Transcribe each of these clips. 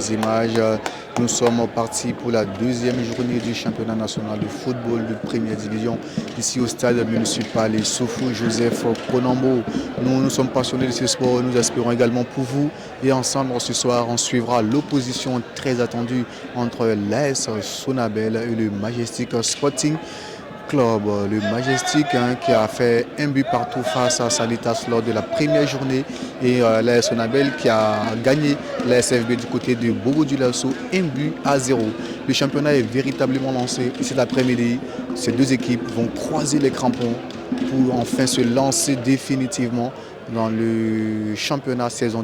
les images. Nous sommes partis pour la deuxième journée du championnat national de football de première division ici au stade municipal Issoufou Joseph Konambo. Nous sommes passionnés de ce sport, nous espérons également pour vous. Et ensemble ce soir, on suivra l'opposition très attendue entre l'AS Sonabel et le Majestic Sporting Club. Le Majestic qui a fait un but partout face à Salitas lors de la première journée et l'AS Sonabel qui a gagné la SFB du côté de Bobo Dioulasso 1-0. Le championnat est véritablement lancé cet après-midi. Ces deux équipes vont croiser les crampons pour enfin se lancer définitivement dans le championnat saison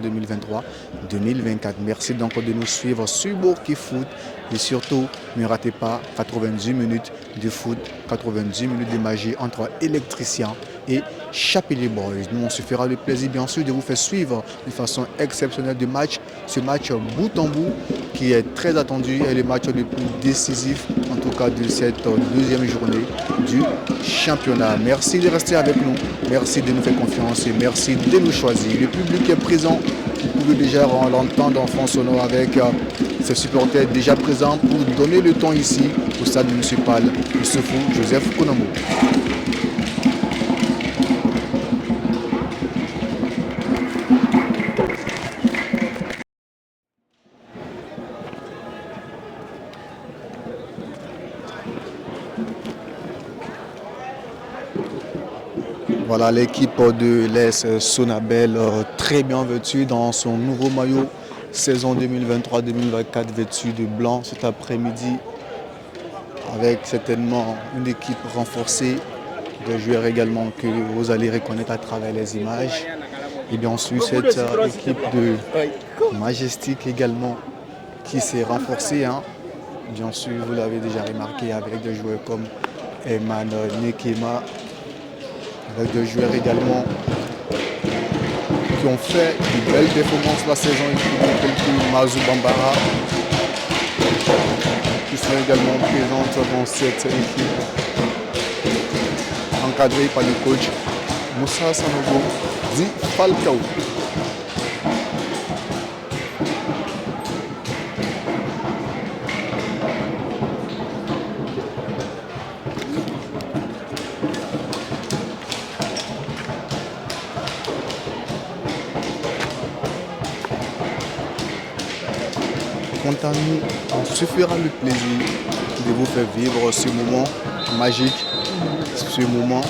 2023-2024. Merci donc de nous suivre sur Bourki Foot et surtout ne ratez pas 90 minutes de foot, 90 minutes de magie entre électriciens et Chapelier Boys. Nous, on se fera le plaisir bien sûr de vous faire suivre de façon exceptionnelle ce match bout en bout qui est très attendu et le match le plus décisif en tout cas de cette deuxième journée du championnat. Merci de rester avec nous, merci de nous faire confiance et merci de nous choisir. Le public est présent, vous pouvez déjà l'entendre en fond sonore avec ses supporters déjà présents pour donner le ton ici au stade municipal Issoufou Joseph Konambo. Voilà l'équipe de l'AS Sonabel très bien vêtue dans son nouveau maillot saison 2023-2024 vêtue de blanc cet après-midi avec certainement une équipe renforcée de joueurs également que vous allez reconnaître à travers les images. Et bien sûr cette équipe de Majestic également qui s'est renforcée. Bien sûr vous l'avez déjà remarqué avec des joueurs comme Eman Nekema, avec des joueurs également qui ont fait de belles performances la saison tels que Mazou Bambara qui sont également présents dans cette équipe encadrée par le coach Moussa Sanogo dit Falcao. Quant à nous, on se fera le plaisir de vous faire vivre ce moment magique, ce moment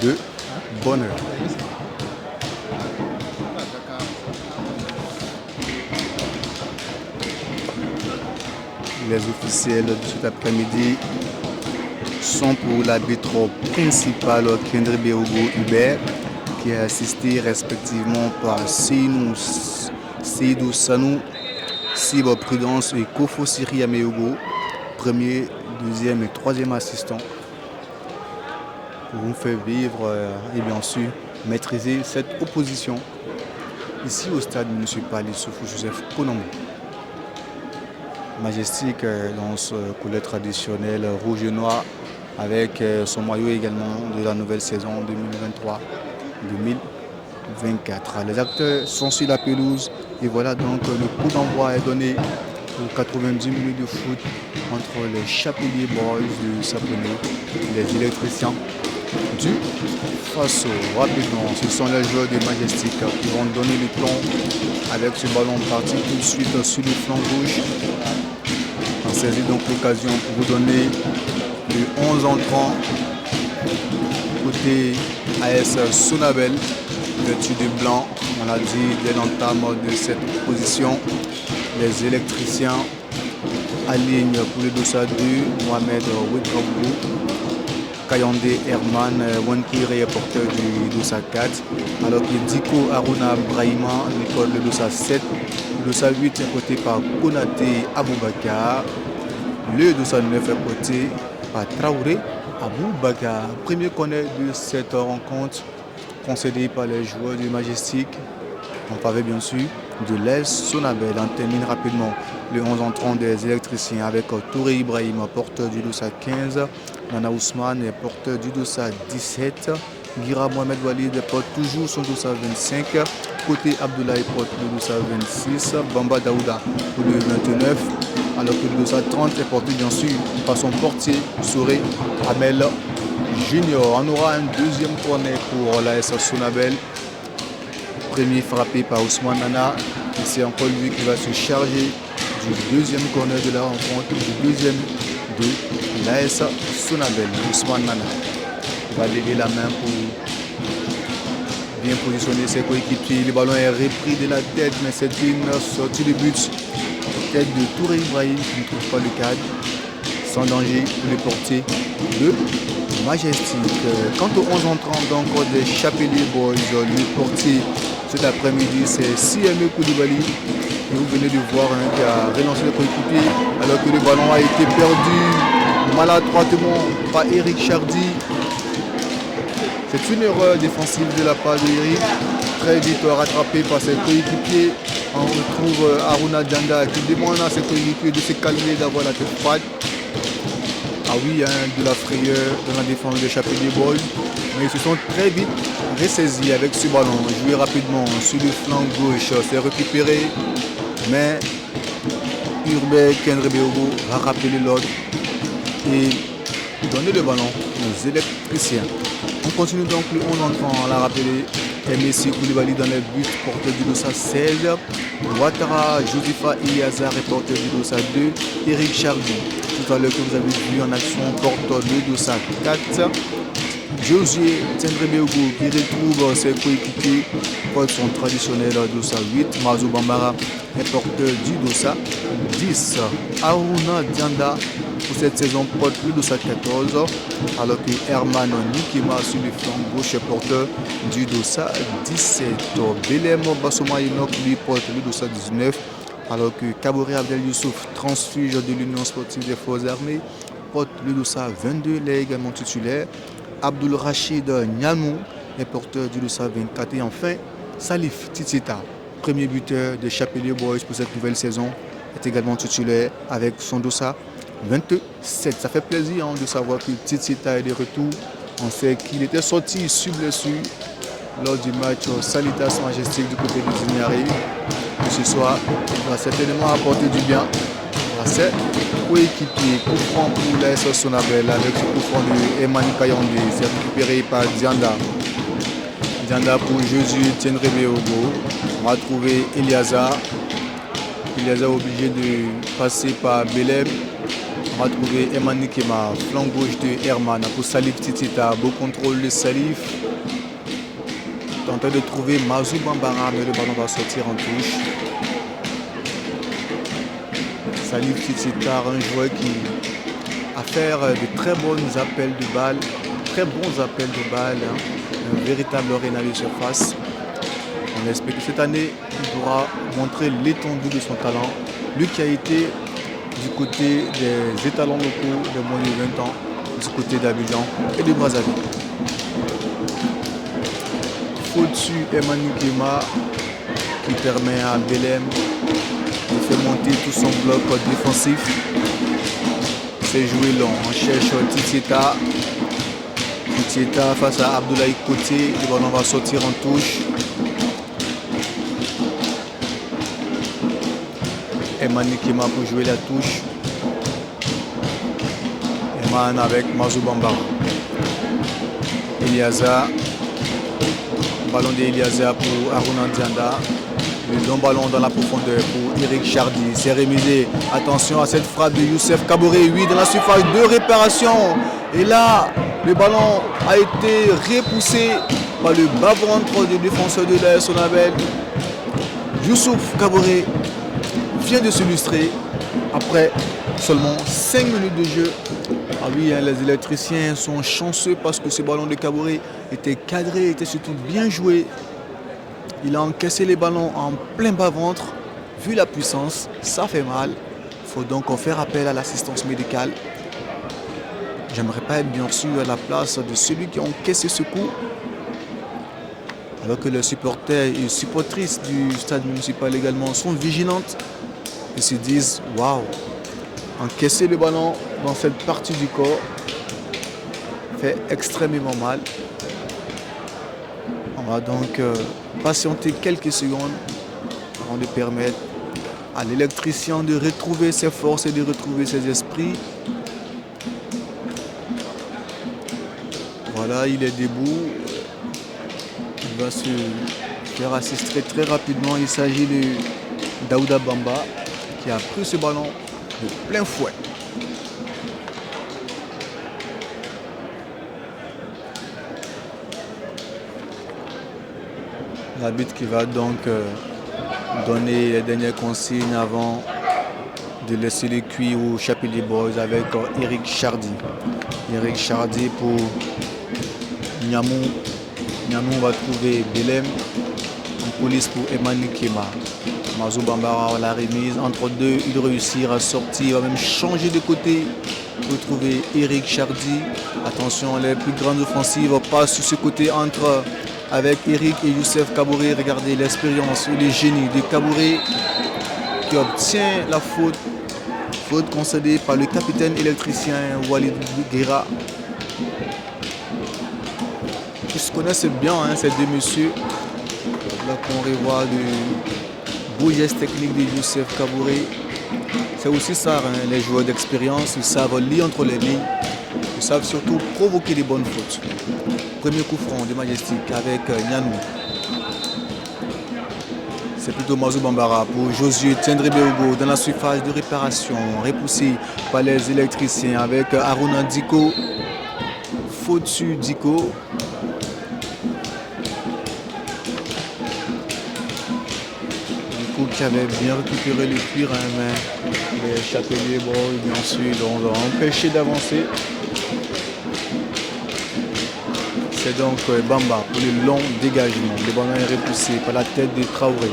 de bonheur. Les officiels de cet après-midi sont pour l'arbitre principal Kendri Beogo Hubert, qui est assisté respectivement par Seydou Sanou, Sibo Prudence et Kofo Siri Ameogo, premier, deuxième et troisième assistant, pour vous faire vivre et bien sûr maîtriser cette opposition ici au stade municipal Issoufou Joseph Konambo. Majestic dans ce couleur traditionnel rouge et noir avec son maillot également de la nouvelle saison 2023-2024. Les acteurs sont sur la pelouse et voilà donc le coup d'envoi est donné pour 90 minutes de foot entre les Chapelier Boys de Saponé et les électriciens du Faso. Rapidement, ce sont les joueurs de Majestic qui vont donner le ton avec ce ballon parti tout de suite sur le flanc gauche. On saisit donc l'occasion pour vous donner le 11 entrant côté AS Sonabel, vêtu de blanc. On l'a dit dès l'entame de cette position. Les électriciens alignent pour le dossard 2, Mohamed Ouedraogo, Kayande Herman Wankire est porteur du dossard 4, alors que Diko Aruna Brahima récolte le dossard 7. Le dossard 8 est porté par Konaté Aboubakar. Le dossard 9 est porté par Traoré Aboubakar. Premier corner de cette rencontre concédé par les joueurs du Majestic en faveur bien sûr de l'AS Sonabel. On termine rapidement le 11 entrant des électriciens avec Touré Ibrahim, porteur du dossard 15, Nana Ousmane est porteur du dossard 17, Gira Mohamed Walid porte toujours son dossard 25, côté, Abdoulaye porte le dossard 26, Bamba Daouda pour le 29, alors que le dossard 30 est porté bien sûr par son portier Souré Amel Junior. On aura un deuxième corner pour l'AS Sonabel. Premier frappé par Ousmane Nana. Et c'est encore lui qui va se charger du deuxième corner de la rencontre, du deuxième de l'AS Sonabel. Ousmane Nana va lever la main pour bien positionner ses coéquipiers. Le ballon est repris de la tête, mais c'est une sortie de but. Tête de Touré Ibrahim qui ne trouve pas le cadre. Sans danger pour les portiers de Majestic. Quant aux 11 entrants donc des Chapelier Boys, le portier cet après-midi c'est CME Koulibaly. Et vous venez de voir qui a relancé le coéquipier alors que le ballon a été perdu maladroitement par Eric Chardy. C'est une erreur défensive de la part d'Eric. Très vite rattrapé par ses coéquipiers. On retrouve Aruna Dianda qui demande à ses coéquipiers de se calmer, d'avoir la tête froide. Ah oui, de la frayeur dans la défense des Chapelier Boys. Mais ils se sont très vite ressaisis avec ce ballon. Joué rapidement sur le flanc gauche. C'est récupéré. Mais Urbain Kenrebeogo va rappeler l'ordre et donner le ballon aux électriciens. On continue donc le 11 entrant, on l'a rappelé. Messi Koulibaly dans les buts, porteur du dossard 16. Ouattara, Josepha Iliazar est porteur du dossard 2. Eric Chardy, tout à l'heure que vous avez vu en action, porteur du dossard 4. Josué Tendrebeogo qui retrouve ses coéquipiers porte son traditionnel dossard 8. Mazou Bambara est porteur du dossard 10. Aruna Dianda pour cette saison porte le dossard 14, alors que Herman Nikema sur le flanc gauche est porteur du dossard 17. Belem Basoma Inok lui porte le dossard 19, alors que Kaboré Abdel Youssouf, transfuge de l'Union sportive des forces armées, porte le dossard 22, il est également titulaire. Abdul Rachid Nyamou est porteur du dossard 24. Et enfin, Salif Titita, premier buteur des Chapelier Boys pour cette nouvelle saison, est également titulaire avec son dossard 27. Ça fait plaisir de savoir que Titita est de retour. On sait qu'il était sorti sur blessure lors du match Sanitas Majestic du côté de Zignari. Ce soir, il va certainement apporter du bien à ses coéquipiers. Coup franc pour l'AS Sonabel avec ce coup franc de Emmanuel Kayondé. C'est récupéré par Dianda. Dianda pour Josué Tendrebeogo. On va trouver Eliazar. Eliazar obligé de passer par Belem. On va trouver Emmanuel Kema, flanc gauche de Herman pour Salif Titita. Beau contrôle de Salif. Tenter de trouver Mazou Bambara, mais le ballon va sortir en touche. Salif Titita, un joueur qui a fait de très bons appels de balles, un véritable rénal de surface. On espère que cette année, il pourra montrer l'étendue de son talent. Lui qui a été du côté des étalons locaux de moins de 20 ans, du côté d'Abidjan et de Brazzaville. Au-dessus, Emmanuel Kema qui permet à Belem de faire monter tout son bloc défensif. C'est joué long. On cherche Titieta. Titieta face à Abdoulaye Côté. Le ballon va sortir en touche. Emmanuel Kema pour jouer la touche. Eman avec Mazou Bambara. Eliazar. Ballon d'Eliazar pour Aruna Dianda. Le long ballon dans la profondeur pour Eric Chardy. C'est remisé. Attention à cette frappe de Youssef Kaboré. Oui, dans la surface de réparation. Et là, le ballon a été repoussé par le bas-ventre du défenseur de l'AS Sonabel. Youssouf Kaboré vient de s'illustrer après seulement 5 minutes de jeu. Ah oui, les électriciens sont chanceux parce que ce ballon de Kaboré était cadré, était surtout bien joué. Il a encaissé les ballons en plein bas-ventre. Vu la puissance, ça fait mal. Il faut donc faire appel à l'assistance médicale. J'aimerais pas être bien sûr à la place de celui qui a encaissé ce coup. Alors que les supporters et supportrices du stade municipal également sont vigilantes et se disent waouh, encaisser le ballon dans cette partie du corps fait extrêmement mal. On va donc patienter quelques secondes avant de permettre à l'électricien de retrouver ses forces et de retrouver ses esprits. Voilà, il est debout. Il va se faire assister très rapidement. Il s'agit de Daouda Bamba qui a pris ce ballon de plein fouet. L'arbitre qui va donc donner les dernières consignes avant de laisser le cuir au Chapelier Boys avec Eric Chardy. Eric Chardy pour Niamou. Niamou va trouver Belém. En police pour Emmanuel Kema. Mazou Bambara à la remise. Entre deux, il réussit à sortir. Il va même changer de côté pour trouver Eric Chardy. Attention, les plus grandes offensives passent sur ce côté entre avec Eric et Youssef Kabouré. Regardez l'expérience et le génie de Kabouré qui obtient la faute. Faute concédée par le capitaine électricien Walid Guerra. Ils se connaissent bien, hein, ces deux messieurs. Là qu'on revoit le beau geste technique de Youssef Kabouré. C'est aussi ça, hein, les joueurs d'expérience, ils savent lire entre les lignes. Ils savent surtout provoquer des bonnes fautes. Premier coup franc de Majestic avec Nianou. C'est plutôt Mazou Bambara pour Josué Tendrebe-Ogo dans la surface de réparation. Repoussé par les électriciens avec Aruna Diko. Faute sur Diko. Diko qui avait bien récupéré le cuir, hein, mais les Chapeliers, bon, bien sûr, l'ont empêché d'avancer. C'est donc Bamba pour le long dégagement. Le ballon est repoussé par la tête de Traoré.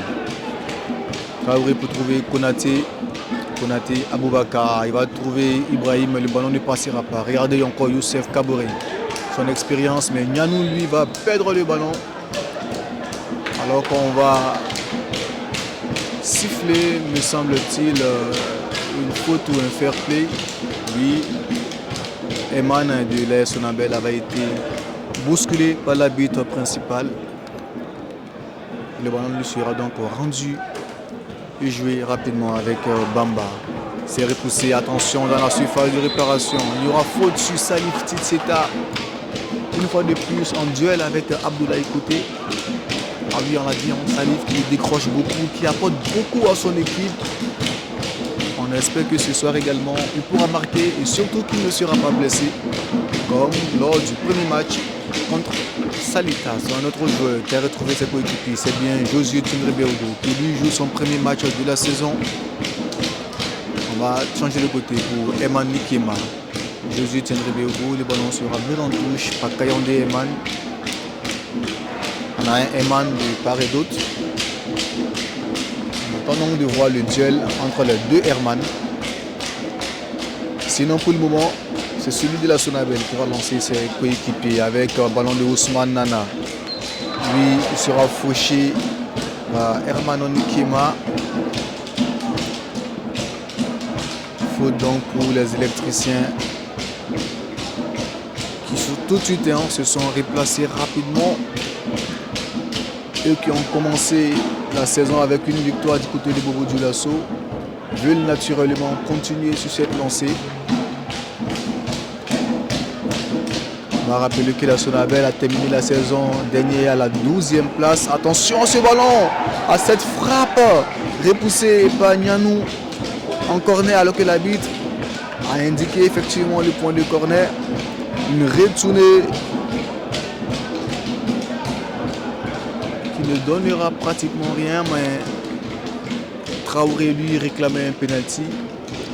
Traoré pour trouver Konaté. Konaté, Aboubakar. Il va trouver Ibrahim. Le ballon ne passera pas. Regardez encore Youssef Kabouré. Son expérience. Mais Nianou, lui, va perdre le ballon. Alors qu'on va siffler, me semble-t-il, une faute ou un fair play. Oui. Eman de l'AS Sonabel avait été bousculé par l'arbitre principal. Le ballon lui sera donc rendu et joué rapidement avec Bamba. C'est repoussé, attention dans la surface de réparation. Il y aura faute sur Salif Titseta. Une fois de plus en duel avec Abdoulaye Côté. Ah oui, on l'a dit, Salif qui décroche beaucoup, qui apporte beaucoup à son équipe. On espère que ce soir également, il pourra marquer et surtout qu'il ne sera pas blessé. Comme lors du premier match contre Salita, c'est un autre joueur qui a retrouvé ses coéquipiers. C'est bien Josué Tundrebe-Ogo qui lui joue son premier match de la saison. On va changer de côté pour Eman Nikema. Josué Tundrebe-Ogo, le ballon sera mis en touche par Kayonde Eman. On a un Eman de part et d'autre. On attend donc de voir le duel entre les deux Herman. Sinon pour le moment, c'est celui de la Sonabel qui va lancer ses coéquipiers avec un ballon de Ousmane Nana. Lui, il sera fauché par Herman Nikema. Faute donc pour les électriciens qui sont tout de suite se sont replacés rapidement. Eux qui ont commencé la saison avec une victoire du côté de Bobo Dioulasso veulent naturellement continuer sur cette lancée. On va rappeler que la Sonabel a terminé la saison dernière à la 12e place. Attention à ce ballon, à cette frappe repoussée par Nianou en corner alors que l'arbitre a indiqué effectivement le point de corner. Une retournée qui ne donnera pratiquement rien, mais Traoré lui réclamait un penalty.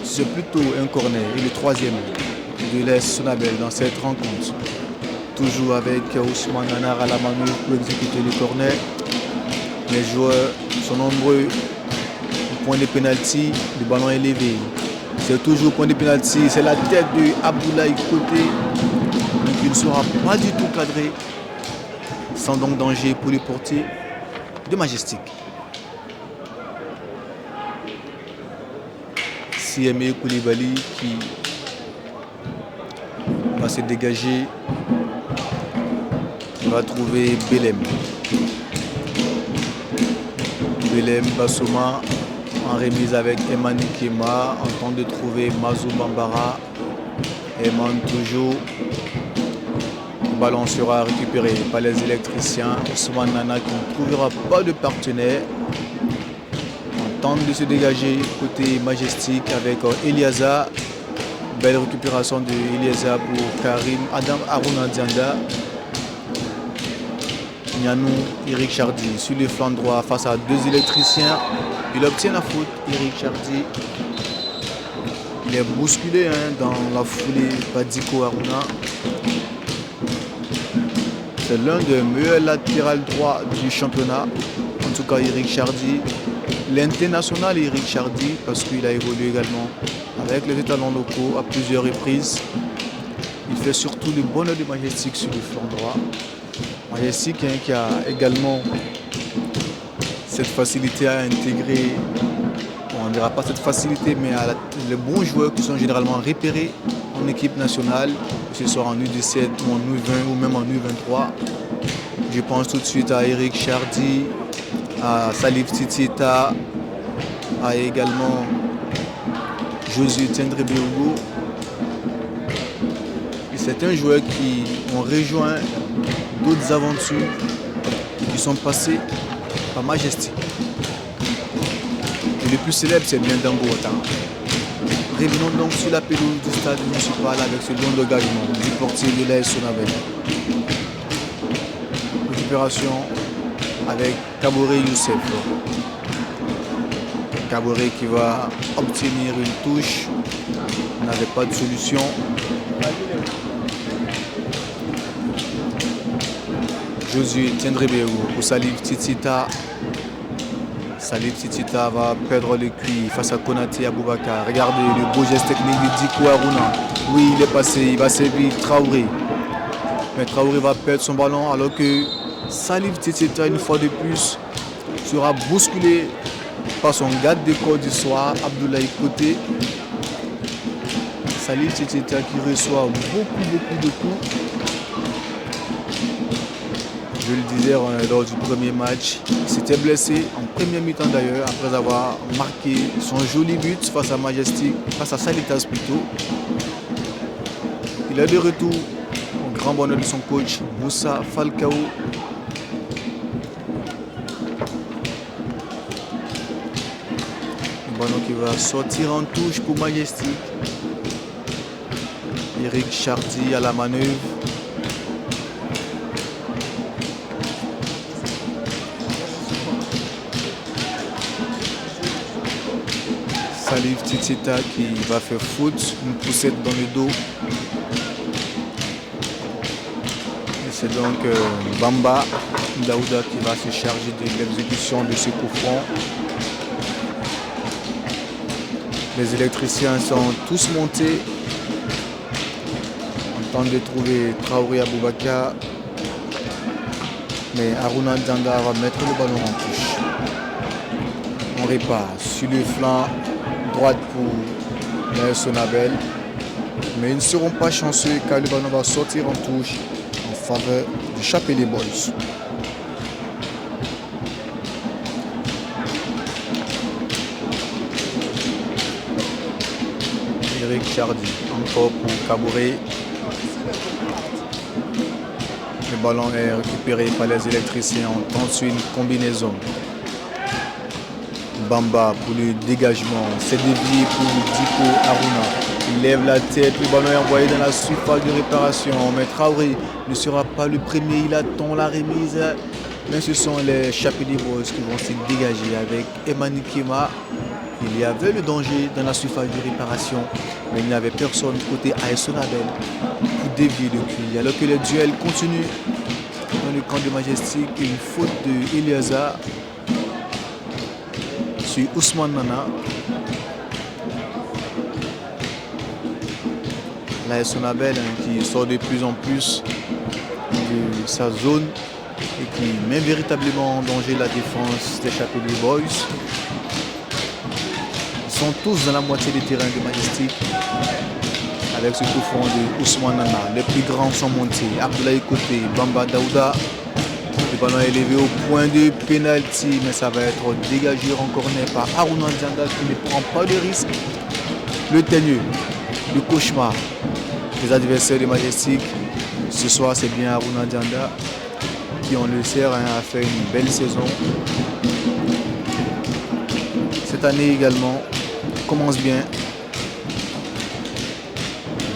C'est plutôt un corner et le troisième de l'AS Sonabel dans cette rencontre. Toujours avec Ousmane Nanar à la manœuvre pour exécuter le corner. Les joueurs sont nombreux. Au point de pénalty, le ballon est levé. C'est toujours point de pénalty. C'est la tête de Abdoulaye Côté. Donc il ne sera pas du tout cadré. Sans donc danger pour les portiers de Majestic. Siemé Koulibaly qui va se dégager. Il va trouver Belem. Belem Bassouma en remise avec Emani Kema. En train de trouver Mazou Bambara. Eman toujours. Le ballon sera récupéré par les électriciens. Ousmane Nana qui ne trouvera pas de partenaire. On tente de se dégager côté Majestic avec Eliaza. Belle récupération de Eliaza pour Karim Adam Aruna Dianda. Nianou Eric Chardy sur le flanc droit face à deux électriciens. Il obtient la faute, Eric Chardy. Il est bousculé dans la foulée par Diko Aruna. C'est l'un des meilleurs latérales droits du championnat. En tout cas, Eric Chardy. L'international Eric Chardy, parce qu'il a évolué également avec les étalons locaux à plusieurs reprises. Il fait surtout le bonheur de Majestic sur le flanc droit. Majestic qui a également cette facilité à intégrer, on ne dira pas cette facilité, mais à les bons joueurs qui sont généralement repérés en équipe nationale, que ce soit en U17 ou en U20 ou même en U23. Je pense tout de suite à Eric Chardy, à Salif Titita, à également Josué Tendrebe-Ogo. C'est un joueur qui ont rejoint d'autres aventures qui sont passées par Majestic. Et le plus célèbre, c'est bien Dango Ouattara. Revenons donc sur la pelouse du stade municipal avec ce long d'engagement du portier de l'AS Sonabel. Récupération avec Kaboré Youssef. Kaboré qui va obtenir une touche. Il n'avait pas de solution. Josué Tendrebe-Ogo pour Salif Titita. Salif Titita va perdre le cuir face à Konaté Aboubakar. Regardez le beau geste technique de Diko Aruna. Oui, il est passé, il va servir Traoré. Mais Traoré va perdre son ballon alors que Salif Titita, une fois de plus, sera bousculé par son garde de corps du soir, Abdoulaye Côté. Salif Titita qui reçoit beaucoup de coups. Je le disais lors du premier match, il s'était blessé en première mi-temps d'ailleurs, après avoir marqué son joli but face à Majestic, face à Salitas plutôt. Il est de retour au grand bonheur de son coach, Moussa Falcao. Le ballon qui va sortir en touche pour Majestic. Eric Chardy à la manœuvre. Salif Titita qui va faire faute, une poussette dans le dos. Et c'est donc Bamba Daouda qui va se charger de l'exécution de ce coup franc. Les électriciens sont tous montés. On tente de trouver Traoré Aboubakar. Mais Aruna Dianda va mettre le ballon en touche. On répare sur le flanc droite pour l'AS Sonabel. Mais ils ne seront pas chanceux car le ballon va sortir en touche en faveur du Chapelier Boys. Eric Chardy, encore pour Kaboré. Le ballon est récupéré par les électriciens. On tente sur une combinaison. Bamba pour le dégagement. C'est dévié pour Diko Aruna. Il lève la tête. Le ballon est envoyé dans la surface de réparation. Mais Traoré ne sera pas le premier. Il attend la remise. Mais ce sont les Chapelier Boys qui vont se dégager avec Emani Kema. Il y avait le danger dans la surface de réparation. Mais il n'y avait personne côté AS Sonabel pour dévier le cuir. Alors que le duel continue dans le camp de Majestic. Une faute de Eliaza sur Ousmane Nana. L'AS Sonabel qui sort de plus en plus de sa zone et qui met véritablement en danger la défense des Chapelier Boys. Ils sont tous dans la moitié des terrains de Majestic. avec ce coup franc de Ousmane Nana. Les plus grands sont montés. Abdoulaye Côté, Bamba Daouda. Le ballon est élevé au point de pénalty, mais ça va être dégagé en corner par Aruna Dianda qui ne prend pas de risque. Le teigneux, le cauchemar des adversaires de Majestic. Ce soir, c'est bien Aruna Dianda qui, on le sait, a fait une belle saison. Cette année également commence bien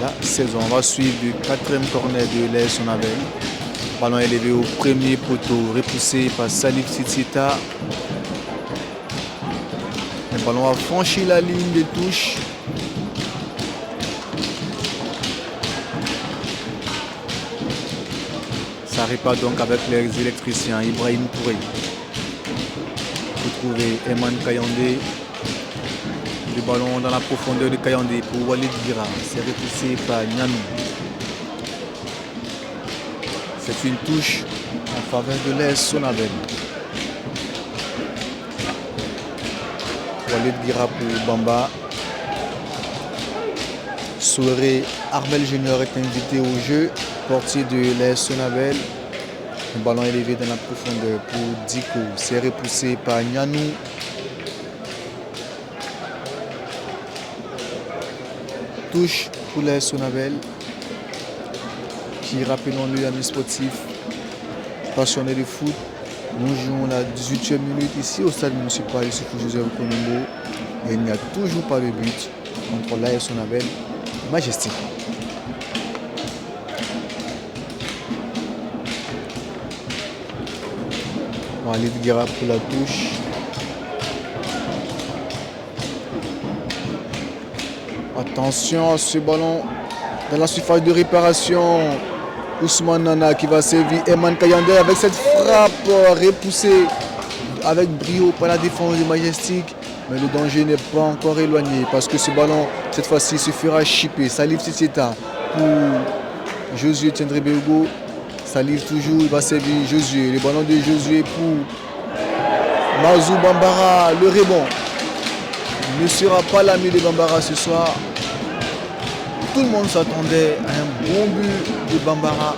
la saison. On va suivre le 4e corner de l'AS Sonabel. Ballon élevé au premier poteau, repoussé par Salif Tsitsita. Le ballon a franchi la ligne de touche. Ça répare donc avec les électriciens. Ibrahim Touré. Vous trouvez Eman Kayande. Le ballon dans la profondeur de Kayande pour Walid Gira. C'est repoussé par Nianou. C'est une touche en faveur de l'AS Sonabel. Walid Gira pour Bamba. Souéré Armel Junior est invité au jeu. Portier de l'AS Sonabel. Le ballon élevé dans la profondeur pour Diko. C'est repoussé par Nianou. Touche pour l'AS Sonabel. Qui, rappelons-le, amis sportifs, passionnés de foot. Nous jouons la 18e minute ici au stade municipal Youssoufou Joseph Konombo. Et il n'y a toujours pas de but contre l'AS Sonabel Majestic. Walid Gira pour la touche. Attention à ce ballon dans la surface de réparation. Ousmane Nana qui va servir Eman Kayande avec cette frappe repoussée avec brio par la défense du Majestic. Mais le danger n'est pas encore éloigné parce que ce ballon, cette fois-ci, se fera chipper. Salif Tsitsita pour Josué Tendrebego. Salif toujours, il va servir Josué. Le ballon de Josué pour Mazou Bambara. Le rebond ne sera pas l'ami de Bambara ce soir. Tout le monde s'attendait à un bon but de Bambara.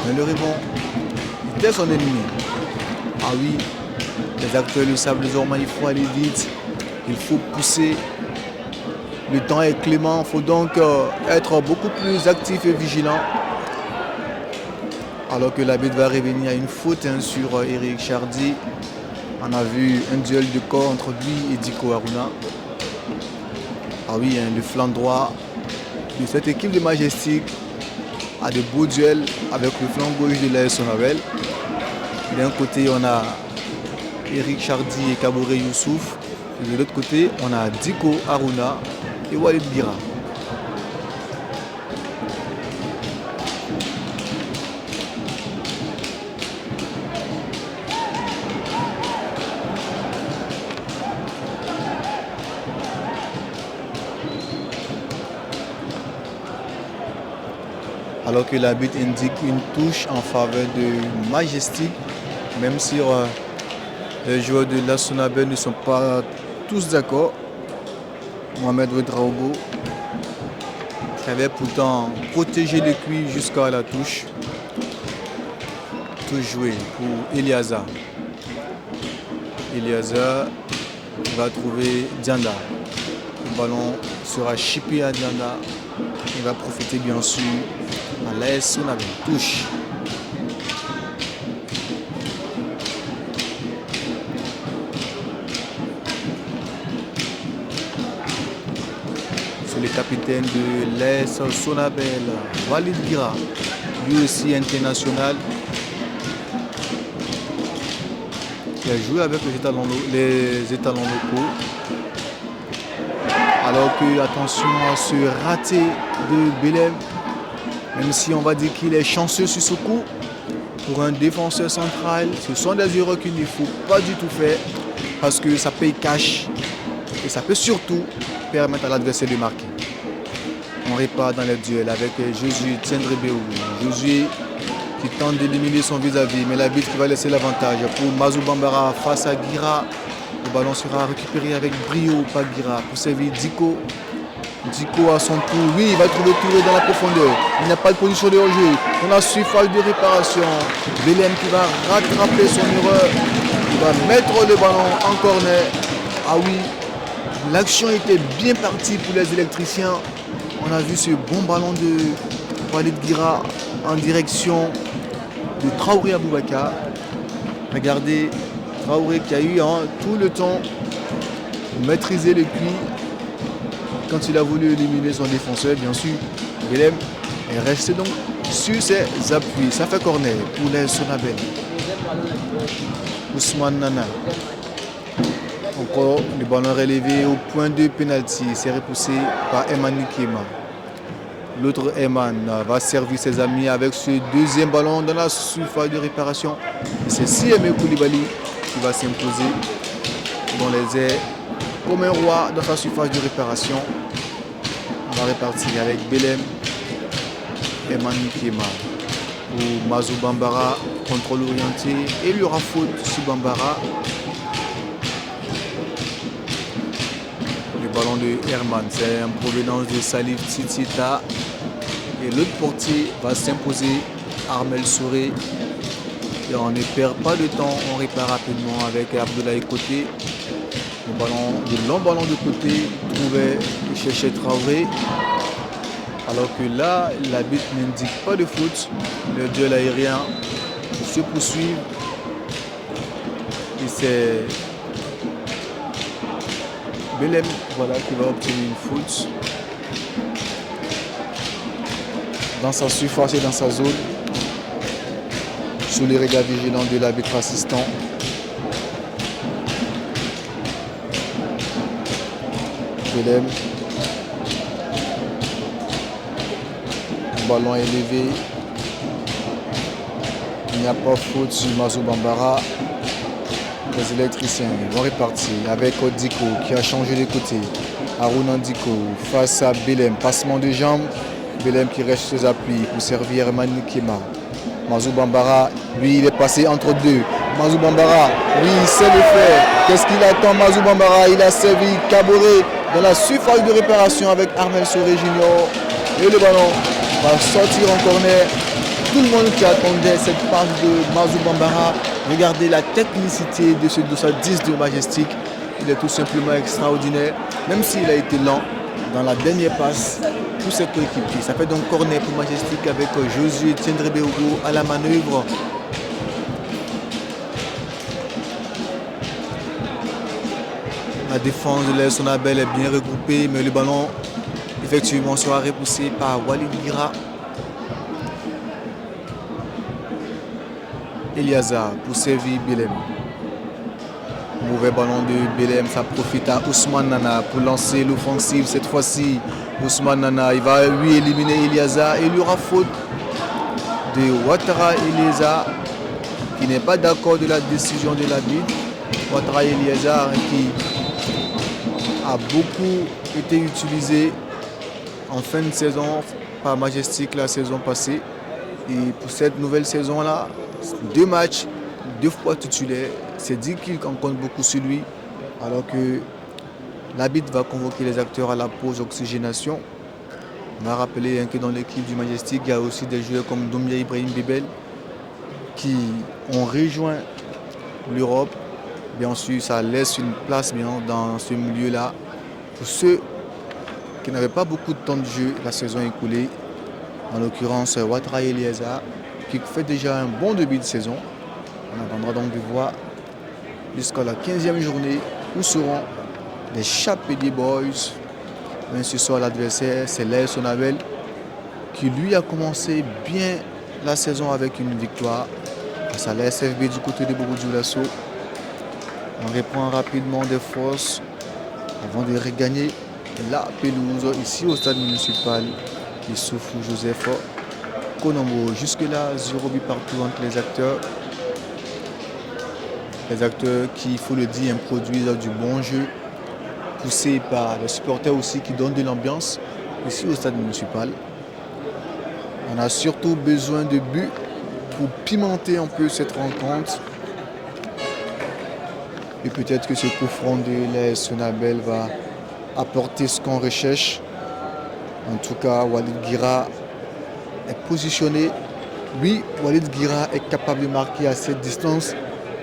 Mais le rebond était son ennemi. Ah oui, les acteurs le savent désormais, il faut aller vite. Il faut pousser. Le temps est clément, il faut donc être beaucoup plus actif et vigilant. Alors que l'arbitre va revenir à une faute sur Eric Chardy. On a vu un duel de corps entre lui et Diko Aruna. Ah oui, le flanc droit de cette équipe de Majestic a de beaux duels avec le flanc gauche de l'AS Sonabel. D'un côté, on a Eric Chardy et Kaboré Youssouf. Et de l'autre côté, on a Diko Aruna et Walid Gira. Alors que l'arbitre indique une touche en faveur de Majestic, même si les joueurs de l'AS Sonabel ne sont pas tous d'accord. Mohamed Ouedraogo avait pourtant protégé le cuir jusqu'à la touche. Touche jouée pour Eliaza. Eliaza va trouver Dianda. Le ballon sera chippé à Dianda. Il va profiter bien sûr à l'AS Sonabel. Touche. C'est le capitaine de l'AS Sonabel, Walid Gira, lui aussi international, qui a joué avec les étalons locaux. Alors que, attention à ce raté de Belem, même si on va dire qu'il est chanceux sur ce coup, pour un défenseur central, ce sont des erreurs qu'il ne faut pas du tout faire, parce que ça paye cash, et ça peut surtout permettre à l'adversaire de marquer. On répare dans les duels avec Josué Tendrebeu. Josué qui tente d'éliminer son vis-à-vis, mais l'arbitre qui va laisser l'avantage pour Mazou Bambara face à Gira. Le ballon sera récupéré avec brio par Gira pour servir Diko. Diko à son tour, oui, il va trouver Touré dans la profondeur. Il n'a pas de position de hors-jeu. On a surface de réparation. Belem qui va rattraper son erreur. Il va mettre le ballon en corner. Ah oui, l'action était bien partie pour les électriciens. On a vu ce bon ballon de Walid Guira en direction de Traoré Aboubakar. Regardez Traoré qui a eu tout le temps de maîtriser le puits. Quand il a voulu éliminer son défenseur, bien sûr, Belem est resté donc sur ses appuis. Ça fait corner pour les Sonabel. Ousmane Nana. Encore le ballon relevé au point de pénalty. C'est repoussé par Eman Nikema. L'autre Eman va servir ses amis avec ce deuxième ballon dans la surface de réparation. C'est Siemé Koulibaly qui va s'imposer dans les airs comme un roi dans sa surface de réparation. On va repartir avec Belem et Nikema. Pour Mazou Bambara, contrôle orienté. Et il y aura faute sur Bambara. Le ballon de Herman, c'est en provenance de Salif Titita. Et l'autre portier va s'imposer, Armel Souré. Et on ne perd pas de temps, on répare rapidement avec Abdoulaye Côté. Le long ballon de côté, trouvait chercher Traoré. Alors que là, l'arbitre n'indique pas de faute. Le duel aérien se poursuit. Et c'est Belem qui va obtenir une faute dans sa surface et dans sa zone. Sous les regards vigilants de l'arbitre assistant. Belem. Le ballon est élevé. Il n'y a pas faute sur Mazou Bambara. Les électriciens vont repartir avec Diko qui a changé de côté. Harouna Diko face à Belem. Passement de jambes. Belem qui reste sur ses appuis pour servir Herman Nikema. Mazou Bambara, lui, il est passé entre deux. Mazou Bambara, oui, il sait le faire. Qu'est-ce qu'il attend, Mazou Bambara? Il a servi Kaboré dans la surface de réparation avec Armel Souré Junior. Et le ballon va sortir en corner. Tout le monde qui attendait cette passe de Mazou Bambara. Regardez la technicité de ce 10 de Majestic. Il est tout simplement extraordinaire. Même s'il a été lent dans la dernière passe pour ses coéquipiers. Ça fait donc corner pour Majestic avec Josué Tiendrebeogo à la manœuvre. La défense de l'AS Sonabel est bien regroupée, mais le ballon effectivement sera repoussé par Walid Guira. Eliazar pour servir Belem. Mauvais ballon de Belem, ça profite à Ousmane Nana pour lancer l'offensive cette fois-ci. Ousmane Nana, il va lui éliminer Eliazar et il y aura faute de Ouattara Eliazar qui n'est pas d'accord de la décision de l'arbitre. Ouattara Eliazar qui a beaucoup été utilisé en fin de saison par Majestic la saison passée. Et pour cette nouvelle saison-là, 2 matchs, 2 fois titulaire. C'est dit qu'il en compte beaucoup sur lui. Alors que l'arbitre va convoquer les acteurs à la pause oxygénation. On a rappelé que dans l'équipe du Majestic, il y a aussi des joueurs comme Doumbia Ibrahim Bebel qui ont rejoint l'Europe. Bien sûr, ça laisse une place bien dans ce milieu-là. Pour ceux qui n'avaient pas beaucoup de temps de jeu la saison écoulée, en l'occurrence Ouattara Eliazar, qui fait déjà un bon début de saison. On attendra donc de voir jusqu'à la 15e journée où seront les Chapelier Boys. Mais ce soir, l'adversaire, c'est l'AS Sonabel qui lui a commencé bien la saison avec une victoire face à la SFB du côté de Bobo-Dioulasso. On reprend rapidement des forces avant de regagner la pelouse ici au stade municipal de Soufou Joseph Konombo. Jusque-là, 0 but partout entre les acteurs. Les acteurs qui, il faut le dire, produisent du bon jeu, poussés par les supporters aussi qui donnent de l'ambiance ici au stade municipal. On a surtout besoin de buts pour pimenter un peu cette rencontre. Et peut-être que ce coup franc de l'AS Sonabel va apporter ce qu'on recherche. En tout cas, Walid Guira est positionné. Lui, Walid Guira est capable de marquer à cette distance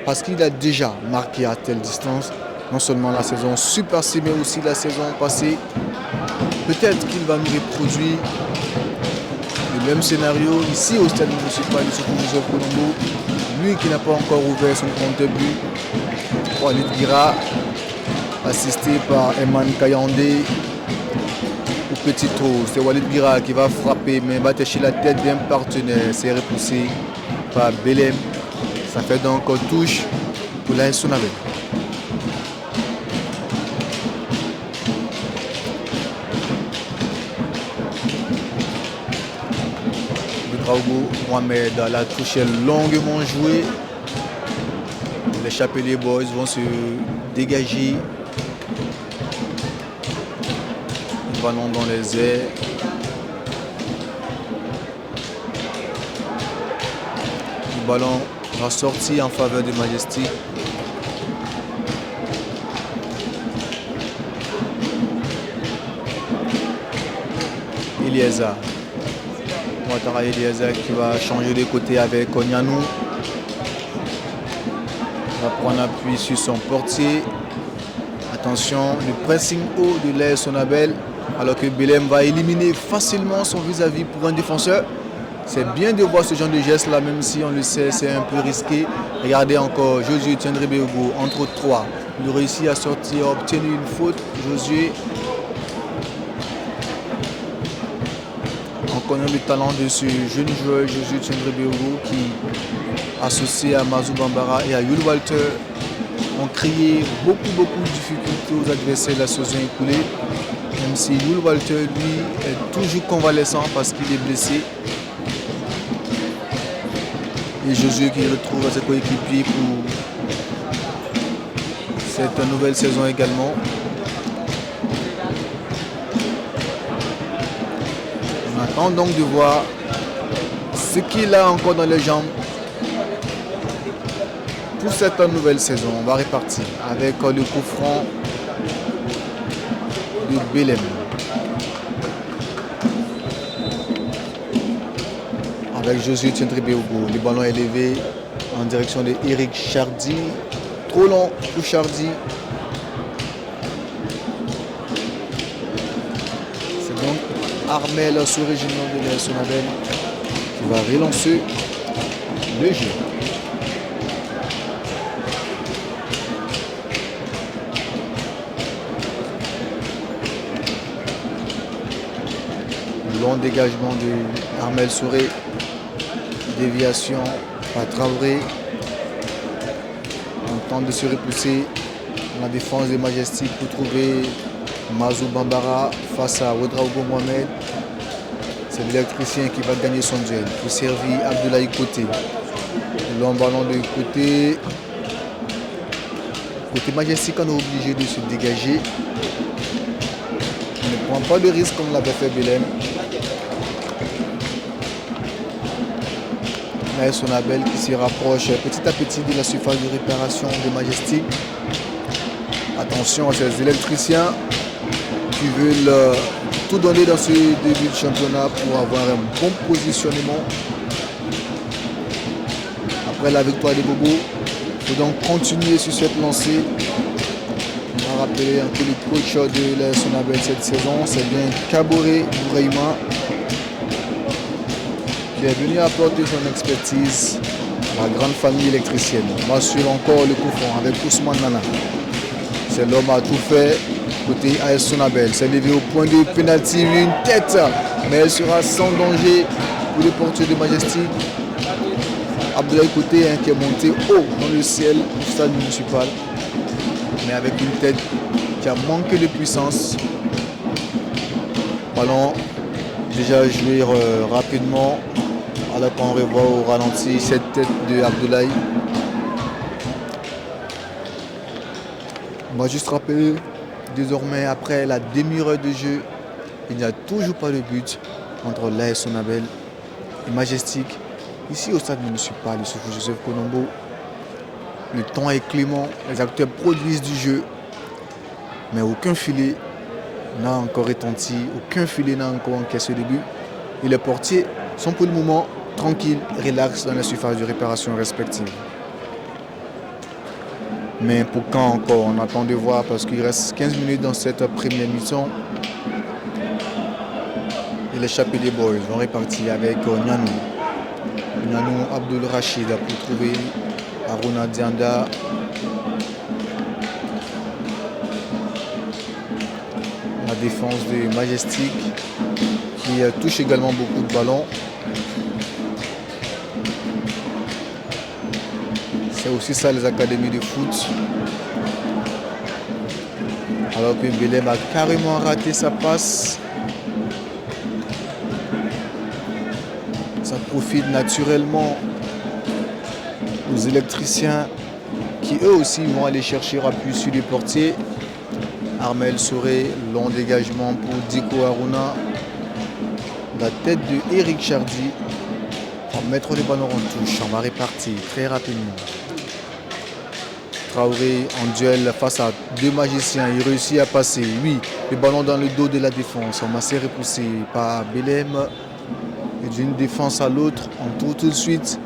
parce qu'il a déjà marqué à telle distance. Non seulement la saison Super C, mais aussi la saison passée. Peut-être qu'il va nous reproduire le même scénario ici au stade municipal de Joseph Colombo. Lui qui n'a pas encore ouvert son compte de but. Walid Guira, assisté par Eman Kayande. Au petit trou, c'est Walid Guira qui va frapper, mais va tâcher la tête d'un partenaire. C'est repoussé par Belem. Ça fait donc une touche pour l'AS Sonabel. Ouedraogo Mohamed, la touche est longuement jouée. Les Chapelier Boys vont se dégager. Le ballon dans les airs. Le ballon va sortir en faveur de Majestic. Elieza. Ouattara Elieza qui va changer de côté avec Onyanou. Va prendre appui sur son portier. Attention, le pressing haut de l'AS Sonabel. Alors que Belem va éliminer facilement son vis-à-vis pour un défenseur. C'est bien de voir ce genre de geste là, même si on le sait, c'est un peu risqué. Regardez encore, Josué Tiendré Béogo, entre 3. Il réussit à sortir, à obtenir une faute. Josué. On connaît le talent de ce jeune joueur, Josué Tiendré Béogo, qui, associé à Mazou Bambara et à Yul Walter, ont créé beaucoup de difficultés aux adversaires de la saison écoulée. Même si Yul Walter, lui, est toujours convalescent parce qu'il est blessé. Et Josué qui retrouve ses coéquipiers pour cette nouvelle saison également. On attend donc de voir ce qu'il a encore dans les jambes pour cette nouvelle saison. On va repartir avec le coup franc de Belem. Avec Josué Tiendré Béogo, le ballon élevé en direction de Eric Chardy. Trop long pour Chardy. C'est donc Armel Souréginon de l'AS Sonabel qui va relancer le jeu. Long dégagement de Armel Souré. Déviation par Traoré. On tente de se repousser dans la défense des Majestic pour trouver Mazou Bambara face à Ouedraogo Mohamed. C'est l'électricien qui va gagner son duel pour servir Abdoulaye Côté. Le long ballon de côté. Côté Majestic, on est obligé de se dégager. On ne prend pas de risque comme l'avait fait Belem. l'AS Sonabel qui se rapproche petit à petit de la surface de réparation des Majestic. Attention à ces électriciens qui veulent tout donner dans ce début de championnat pour avoir un bon positionnement. Après la victoire des Bobos, il faut donc continuer sur cette lancée. On va rappeler un peu le coach de l'AS Sonabel cette saison, c'est bien Kaboré Bouraïma, qui est venu apporter son expertise à la grande famille électricienne. On va suivre encore le coup franc avec Ousmane Nana. C'est l'homme à tout fait côté AS Sonabel. C'est levé au point de pénalty, une tête, mais elle sera sans danger pour le portier de Majestic. Abdoulaye Côté qui est monté haut dans le ciel du stade municipal, mais avec une tête qui a manqué de puissance. Ballon déjà joué rapidement. Alors qu'on revoit au ralenti cette tête de Abdoulaye. On va juste rappeler désormais après la demi-heure de jeu, il n'y a toujours pas de but entre l'AS Sonabel et Majestic. Ici au stade municipal de Joseph Colombo, le temps est clément, les acteurs produisent du jeu, mais aucun filet n'a encore retenti, aucun filet n'a encore encaissé le but. Et les portiers sont pour le moment tranquilles, relax dans la surface de réparation respective. Mais pour quand encore, on attend de voir parce qu'il reste 15 minutes dans cette première mi-temps. Et les Chapelier Boys vont repartir avec Nianou. Nianou Abdul Rachid pour trouver Aruna Dianda. La défense de Majestic qui touche également beaucoup de ballons. C'est aussi ça les académies de foot. Alors que Belém a carrément raté sa passe. Ça profite naturellement aux électriciens qui eux aussi vont aller chercher appui sur les portiers. Armel Souré, long dégagement pour Diko Aruna. La tête de Eric Chardy. On va mettre les ballons en touche. On va répartir très rapidement. Traoré en duel face à deux magiciens. Il réussit à passer. Oui, le ballon dans le dos de la défense. On va se repousser par Belém. Et d'une défense à l'autre, on tourne tout de suite.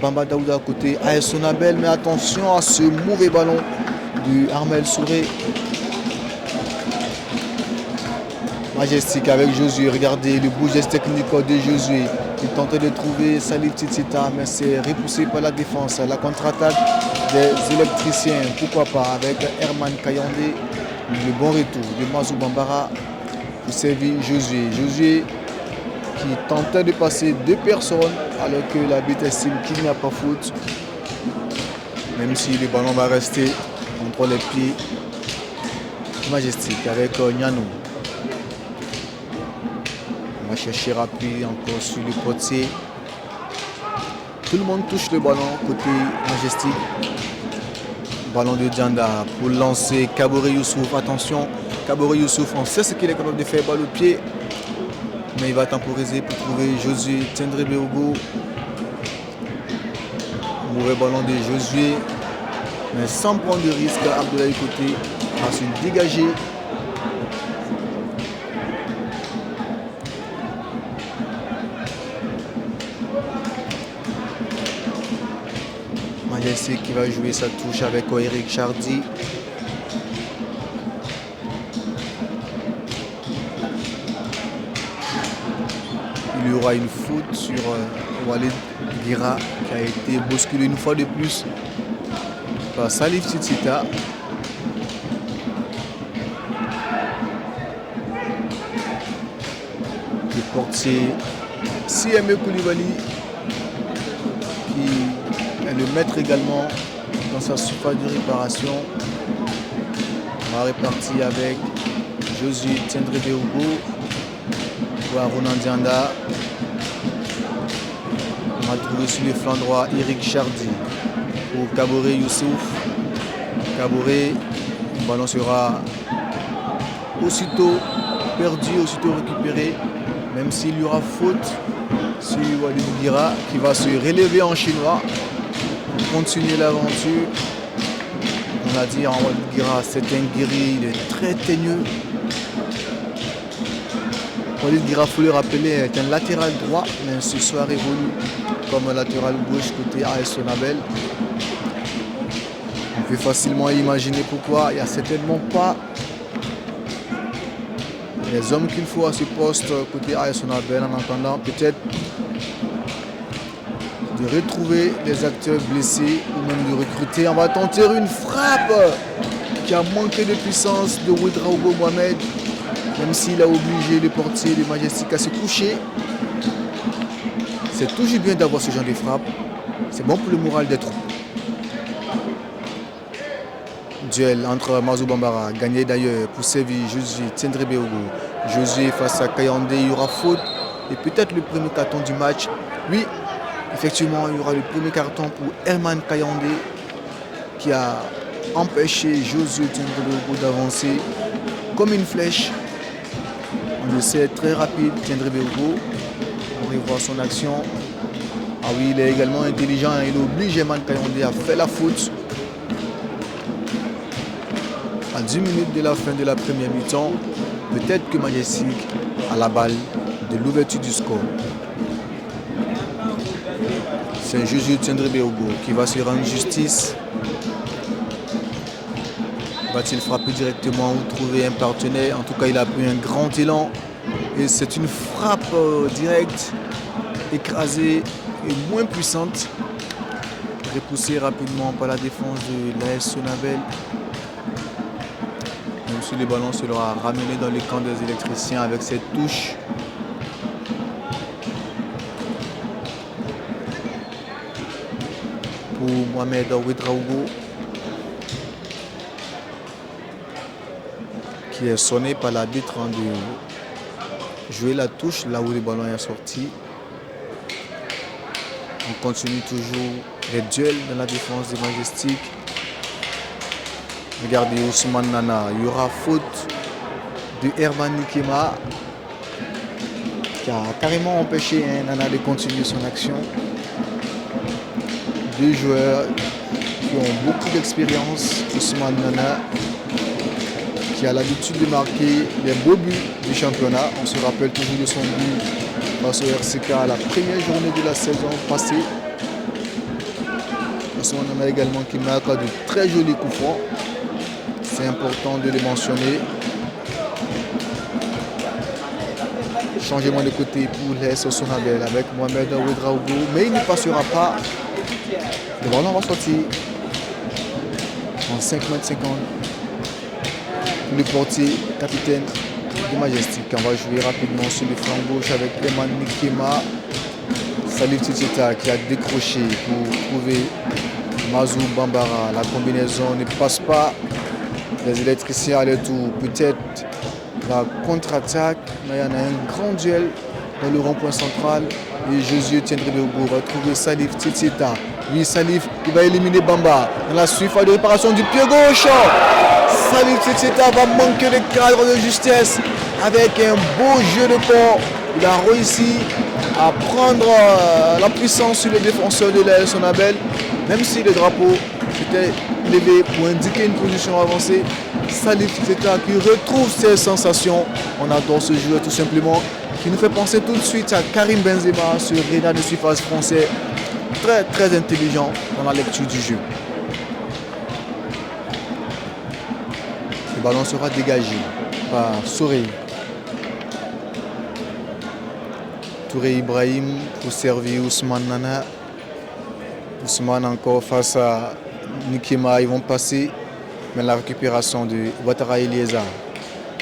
Bamba Daouda à côté. AS Sonabel. Mais attention à ce mauvais ballon de Armel Souré. Majestic avec Josué, regardez le beau geste technique de Josué. Il tentait de trouver Salif Titita, mais c'est repoussé par la défense. La contre-attaque des électriciens, pourquoi pas, avec Herman Kayandé. Le bon retour de Mazou Bambara pour servir Josué. Josué qui tentait de passer deux personnes alors que l'arbitre estime qu'il n'y a pas faute. Même si le ballon va rester entre les pieds. Majestic avec Nianou. On va chercher rapide encore sur le portier. Tout le monde touche le ballon côté Majestic. Ballon de Dianda pour lancer Kaboré Youssouf. Attention, Kaboré Youssouf, on sait ce qu'il est capable de faire balle au pied. Mais il va temporiser pour trouver Josué Tendre Beogo. Mauvais ballon de Josué. Mais sans prendre de risque, Abdoulaye côté va se dégager. Majestic qui va jouer sa touche avec Eric Chardy. Il y aura une faute sur Walid Guira qui a été bousculé une fois de plus par Salif Titita. Le portier Sieme Koulibaly qui est le maître également dans sa surface de réparation. On va repartir avec Josué Tendre Beogo pour Aruna Dianda. On va trouver sur le flanc droit Eric Chardy pour Kaboré Youssouf. Kaboré, le ballon sera aussitôt perdu, aussitôt récupéré, même s'il y aura faute sur Walid Guira qui va se relever en chinois pour continuer l'aventure. On a dit en Walid Guira, c'est un guerrier, il est très teigneux. Walid Guira, il faut le rappeler, est un latéral droit, mais ce soir évolue comme latéral gauche côté AS Sonabel. On peut facilement imaginer pourquoi. Il n'y a certainement pas les hommes qu'il faut à ce poste côté AS Sonabel, en attendant peut-être de retrouver les acteurs blessés ou même de recruter. On va tenter une frappe qui a manqué de puissance de Ouedraogo Mohamed, même s'il a obligé le portier de Majestic à se coucher. C'est toujours bien d'avoir ce genre de frappe. C'est bon pour le moral des troupes. Duel entre Mazou Bambara, gagné d'ailleurs pour servir Josué Tendre Beogo. Josué face à Kayandé, il y aura faute. Et peut-être le premier carton du match. Oui, effectivement, il y aura le premier carton pour Herman Kayandé qui a empêché Josué Tendre Beogo d'avancer comme une flèche. On le sait, très rapide, Tendre Beogo. On va voir son action. Ah oui, il est également intelligent. Il oblige Herman Kayandé à faire la faute. À 10 minutes de la fin de la première mi-temps, Peut-être que Majestic a la balle de l'ouverture du score. C'est Josué Tendré-Béogo qui va se rendre justice. Va-t-il frapper directement ou trouver un partenaire? En tout cas, il a pris un grand élan. Et c'est une frappe directe, écrasée et moins puissante. Repoussée rapidement par la défense de l'AS Sonabel. Même si le ballon sera ramené dans le camp des électriciens avec cette touche. Pour Mohamed Ouedraogo, qui est sonné par l'arbitre de jouer la touche là où le ballon est sorti. On continue toujours les duels dans la défense des Majestic. Regardez Ousmane Nana, il y aura faute de Herman Nikema qui a carrément empêché Nana de continuer son action. Deux joueurs qui ont beaucoup d'expérience. Ousmane Nana qui a l'habitude de marquer les beaux buts du championnat. On se rappelle toujours de son but face au RCK à la première journée de la saison passée. Ousmane Nana également qui marque de très jolis coups francs. C'est important de les mentionner. Changement de côté pour l'AS Sonabel avec Mohamed Ouedraogo, mais il ne passera pas. Le ballon va sortir en 5 mètres 50. Le portier, capitaine de Majestic. On va jouer rapidement sur le flanc gauche avec Herman Nikema. Salif Titita qui a décroché pour trouver Mazou Bambara. La combinaison ne passe pas. Les électriciens à leur tour. Peut-être la contre-attaque, mais il y en a un grand duel dans le rond-point central. Et Josué Tendré-Béogo va trouver Salif Titita. Oui, Salif qui va éliminer Bamba. Dans la surface de réparation du pied gauche. Salif Titita va manquer le cadre de justesse avec un beau jeu de corps. Il a réussi à prendre la puissance sur le défenseur de l'AS Sonabel, même si le drapeau était levé pour indiquer une position avancée. Salif Titita qui retrouve ses sensations. On adore ce joueur tout simplement, qui nous fait penser tout de suite à Karim Benzema, ce Reina de surface français, très très intelligent dans la lecture du jeu. Le ballon sera dégagé par Sorey. Touré Ibrahim pour servir Ousmane Nana. Ousmane encore face à Nikema, ils vont passer. Mais la récupération de Ouattara Eliezer.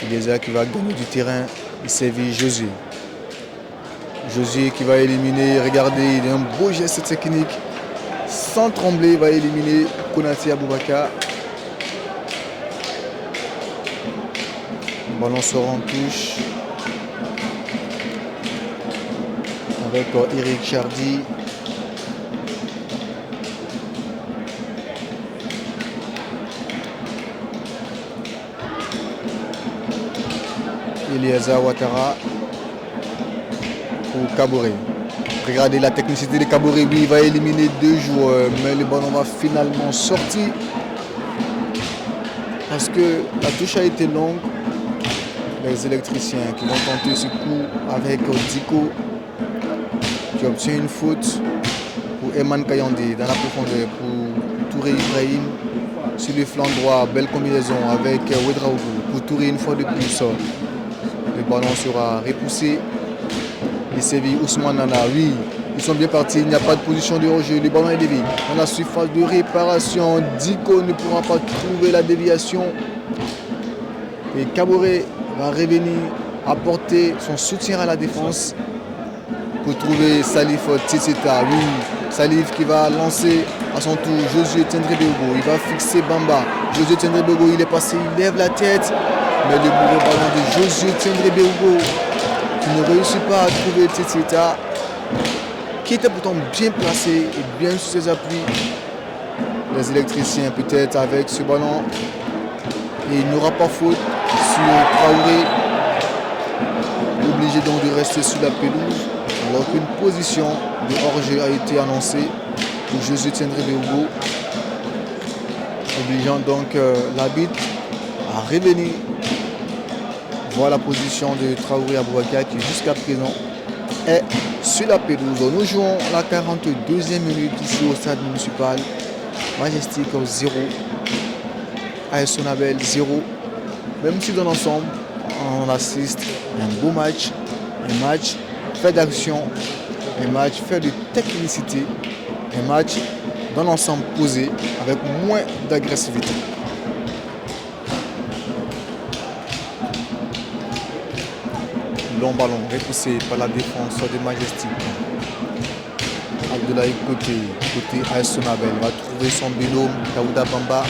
Eliezer qui va gagner du terrain, il servit Josué. Josué qui va éliminer, regardez, il a un beau geste technique. Sans trembler, il va éliminer Konaté Aboubakar. Le ballon sort en touche. Avec Eric Chardy. Eliezer Ouattara pour Kaboré. Regardez la technicité de Kaboré. Oui, il va éliminer deux joueurs, mais le ballon va finalement sortir parce que la touche a été longue. Les électriciens qui vont tenter ce coup avec Diko qui obtient une faute pour Eman Kayande dans la profondeur pour Touré Ibrahim sur le flanc droit. Belle combinaison avec Ouedraogo pour Touré une fois de plus. Le ballon sera repoussé. Il sévit Ousmane Nana. Oui, ils sont bien partis. Il n'y a pas de position de hors-jeu. Le ballon est dévié. Dans la surface de réparation, Diko ne pourra pas trouver la déviation. Et Kaboré va revenir apporter son soutien à la défense pour trouver Salif Titita. Oui, Salif qui va lancer à son tour Josué Tendré-Béogo. Il va fixer Bamba. Josué Tendré-Béogo, il est passé, il lève la tête. Mais le mauvais ballon de Josué Tendré-Béogo qui ne réussit pas à trouver Titita, qui était pourtant bien placé et bien sur ses appuis. Les électriciens peut-être avec ce ballon. Et il n'aura pas faute sur Traoré. Obligé donc de rester sur la pelouse alors qu'une position de hors-jeu a été annoncée pour Josué Tendré-Béogo. Obligeant donc l'arbitre à revenir voir la position de Traoré Aboubacar qui jusqu'à présent est sur la pelouse. Nous jouons la 42e minute ici au stade municipal. Majestic 0, AS Sonabel 0. Même si dans l'ensemble, on assiste à un beau match, un match fait d'action, un match fait de technicité, un match dans l'ensemble posé avec moins d'agressivité. Long ballon repoussé par la défense de Majestic. Abdoulaye côté AS Sonabel va trouver son binôme Daouda Bamba.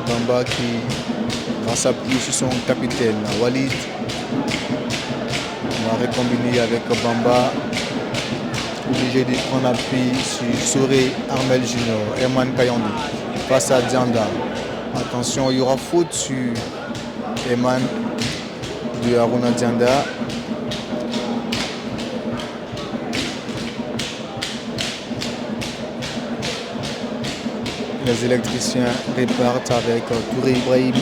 Bamba qui va s'appuyer sur son capitaine Walid. On va recombiner avec Bamba. Obligé de prendre appui sur Soré Armel Junior. Herman Kayandi face à Dianda. Attention, il y aura faute sur Herman de Aruna Dianda. Les électriciens repartent avec Touré Ibrahim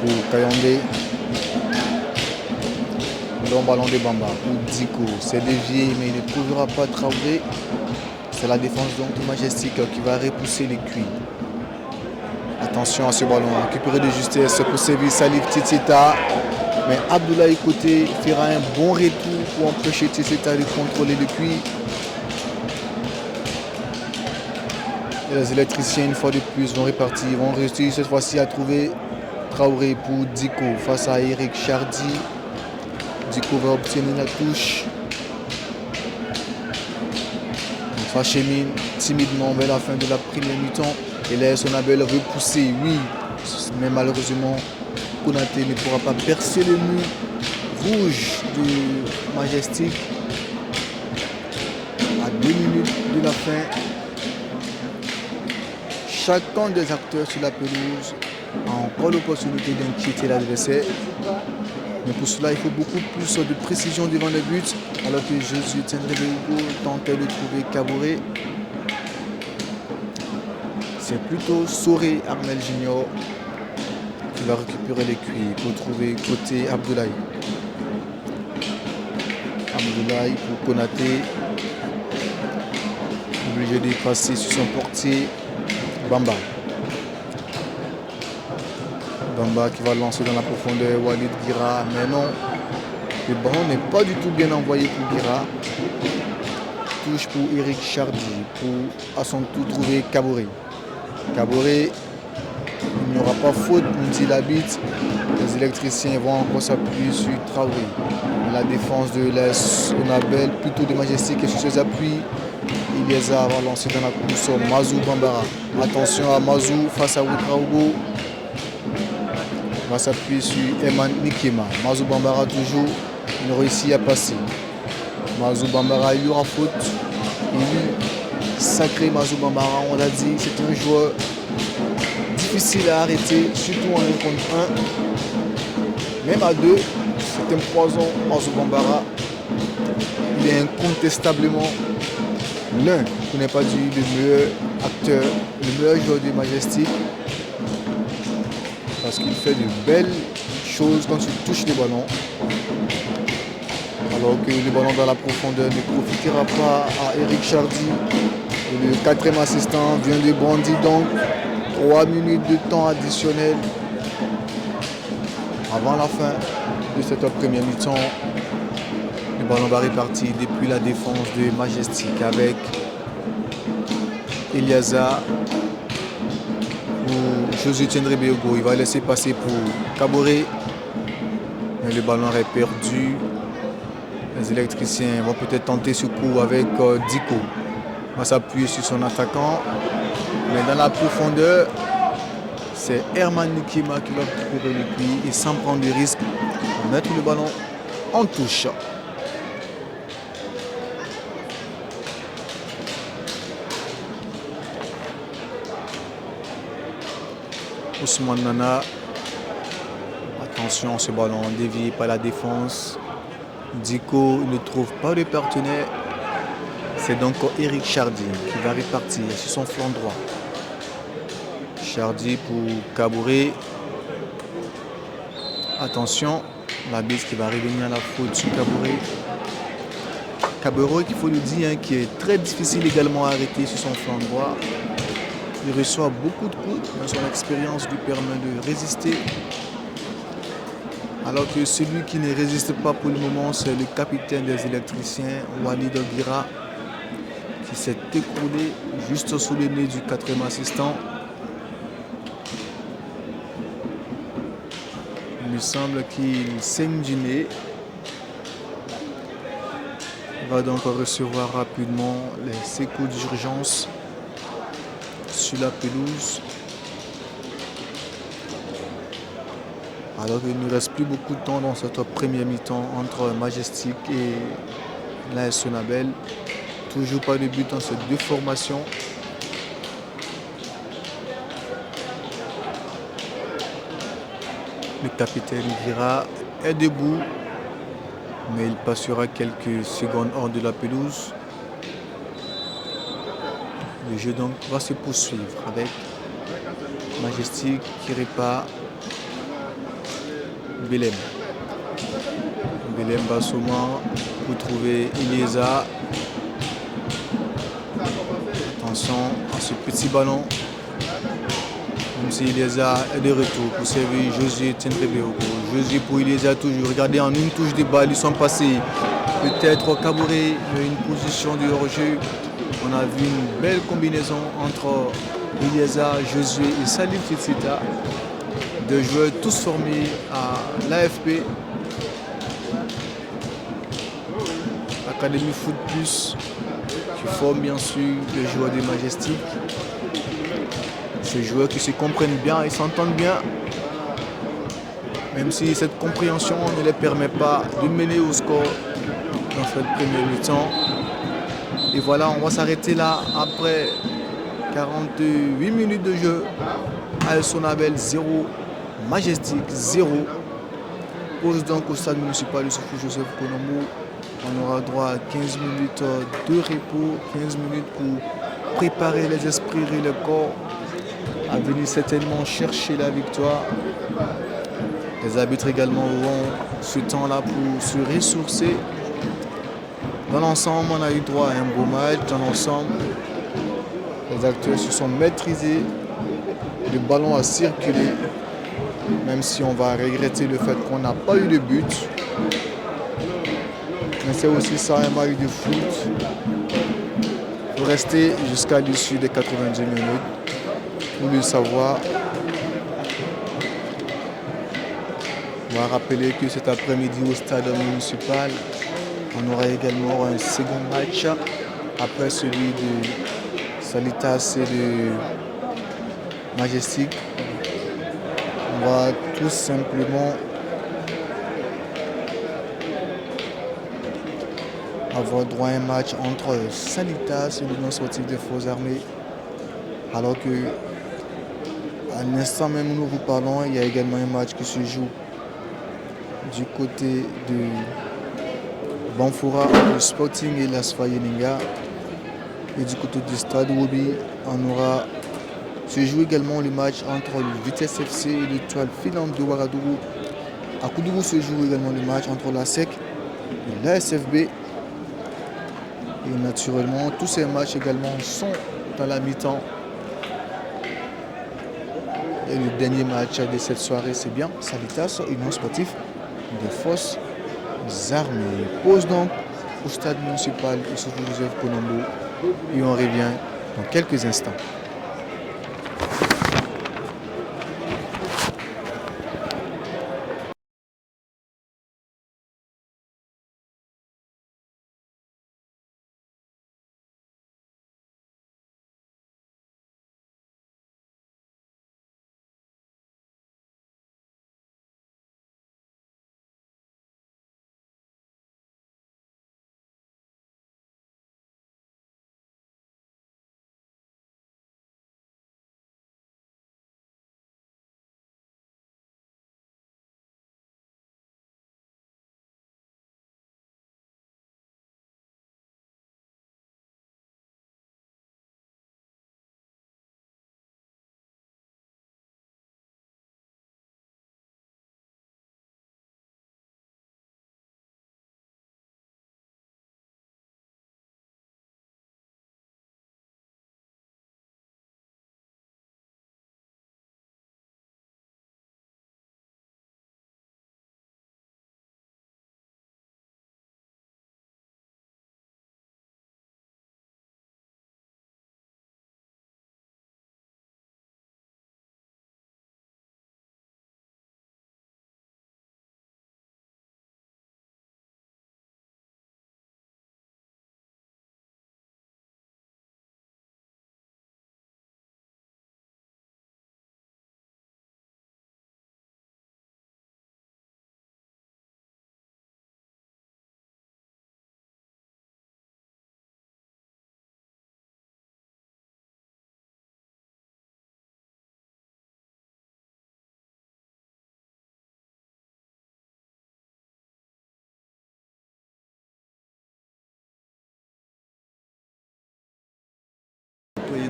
pour Kayandé. Long ballon de Bamba pour Diko. C'est dévié mais il ne trouvera pas Traoré. C'est la défense donc de Majestic qui va repousser les cuits. Attention à ce ballon récupéré de justesse pour sévir Salif Titita. Mais Abdoulaye côté fera un bon retour pour empêcher Titita de contrôler le cuit. Et les électriciens, une fois de plus, vont repartir. Ils vont réussir cette fois-ci à trouver Traoré pour Diko face à Eric Chardy. Diko va obtenir la touche. On s'achemine timidement vers la fin de la première mi-temps. Et là, Sonabel veut pousser, oui. Mais malheureusement, Konaté ne pourra pas percer le mur rouge de Majestic. À 2 minutes de la fin. Chacun des acteurs sur la pelouse a encore l'opportunité d'inquiéter l'adversaire. Mais pour cela, il faut beaucoup plus de précision devant le but. Alors que Jésus Tendrebe tentait de trouver Kabouré. C'est plutôt Soré Armel Junior qui va récupérer les cuits pour trouver côté Abdoulaye. Abdoulaye pour Konaté. Obligé de passer sur son portier. Bamba. Bamba qui va lancer dans la profondeur Walid Guira. Mais non, le ballon n'est pas du tout bien envoyé pour Guira. Touche pour Eric Chardy pour à son tour trouver Kabouré. Kabouré, il n'y aura pas faute, nous dit l'arbitre. Les électriciens vont encore s'appuyer sur Traoré. La défense de l'AS Sonabel, plutôt de Majestic et sur ses appuis. Iliesa va lancer dans la course Mazou Bambara. Attention à Mazou face à Ouedraogo. Va s'appuyer sur Eman Nikema. Mazou Bambara toujours, il réussit à passer. Mazou Bambara, il y aura faute. Et lui, sacré Mazou Bambara, on l'a dit, c'est un joueur difficile à arrêter, surtout en 1 contre 1. Même à 2, c'est un poison Mazou Bambara. Il est incontestablement l'un qui n'est pas dit le meilleur acteur, le meilleur joueur de Majestic. Parce qu'il fait de belles choses quand il touche les ballons. Alors que le ballon dans la profondeur ne profitera pas à Eric Chardy. Et le 4e assistant vient de bondir donc 3 minutes de temps additionnel avant la fin de cette première mi-temps. Le ballon va repartir depuis la défense de Majestic avec Eliasa ou Josué Tendrebe. Il va laisser passer pour Kabouré. Mais le ballon est perdu. Les électriciens vont peut-être tenter ce coup avec Diko. Il va s'appuyer sur son attaquant. Mais dans la profondeur, c'est Herman Nikema qui va récupérer le puits et sans prendre de risque, mettre le ballon en touche. Ousmane Nana. Attention, ce ballon dévié par la défense. Diko ne trouve pas de partenaire. C'est donc Eric Chardy qui va repartir sur son flanc droit. Chardy pour Kabouré. Attention, la bise qui va revenir à la faute sur Kabouré. Kabouré, qu'il faut le dire, qui est très difficile également à arrêter sur son flanc droit. Il reçoit beaucoup de coups, mais son expérience lui permet de résister. Alors que celui qui ne résiste pas pour le moment, c'est le capitaine des électriciens, Walid Oguira, qui s'est écroulé juste sous le nez du 4e assistant. Il me semble qu'il saigne du nez. Il va donc recevoir rapidement les secours d'urgence sur la pelouse. Alors qu'il ne reste plus beaucoup de temps dans cette première mi-temps entre Majestic et l'AS Sonabel. Toujours pas de but dans ces deux formations. Le capitaine Vira est debout, mais il passera quelques secondes hors de la pelouse. Le jeu donc va se poursuivre avec Majestic qui répare Belem. Belem Bassouma pour trouver Iliesa. Attention à ce petit ballon. Même si Iliesa est de retour pour servir Josué Tentebeo. Josué pour Iliesa toujours. Regardez, en une touche de balle, ils sont passés. Peut-être Kabouré, mais une position de hors-jeu. On a vu une belle combinaison entre Iliesa, Josué et Salif Fitsita. Deux joueurs tous formés à l'AFP. Académie Foot Plus, qui forme bien sûr les joueurs de Majestic. Ces joueurs qui se comprennent bien et s'entendent bien, même si cette compréhension ne les permet pas de mener au score dans cette première mi-temps. Et voilà, on va s'arrêter là après 48 minutes de jeu. AS Sonabel 0, Majestic 0. Pause donc au stade municipal de Soufou Joseph Konombo. On aura droit à 15 minutes de repos, 15 minutes pour préparer les esprits et le corps à venir certainement chercher la victoire. Les arbitres également auront ce temps-là pour se ressourcer. Dans l'ensemble, on a eu droit à un beau match. Dans l'ensemble, les acteurs se sont maîtrisés. Le ballon a circulé, même si on va regretter le fait qu'on n'a pas eu de but. Mais c'est aussi ça un match de foot. Il faut rester jusqu'à l'issue des 90 minutes pour le savoir. On va rappeler que cet après-midi au stade municipal, on aura également un second match après celui de Salitas et de Majestic. On va tout simplement avoir droit à un match entre Salitas et l'Union sportive des Forces armées. Alors que à l'instant même où nous vous parlons, il y a également un match qui se joue du côté de Banfoura, le Sporting et l'Asfa Yeninga. Et du côté du stade Wobi, on aura se joue également le match entre le Vitesse FC et l'Étoile filante de Ouagadougou. À Koudougou se joue également le match entre la SEC et l'ASFB. Et naturellement, tous ces matchs également sont dans la mi-temps. Et le dernier match de cette soirée, c'est bien Salitas, Union sportive des Forces armées. Pause donc au stade municipal de Soufou Joseph Konombo. Et on revient dans quelques instants.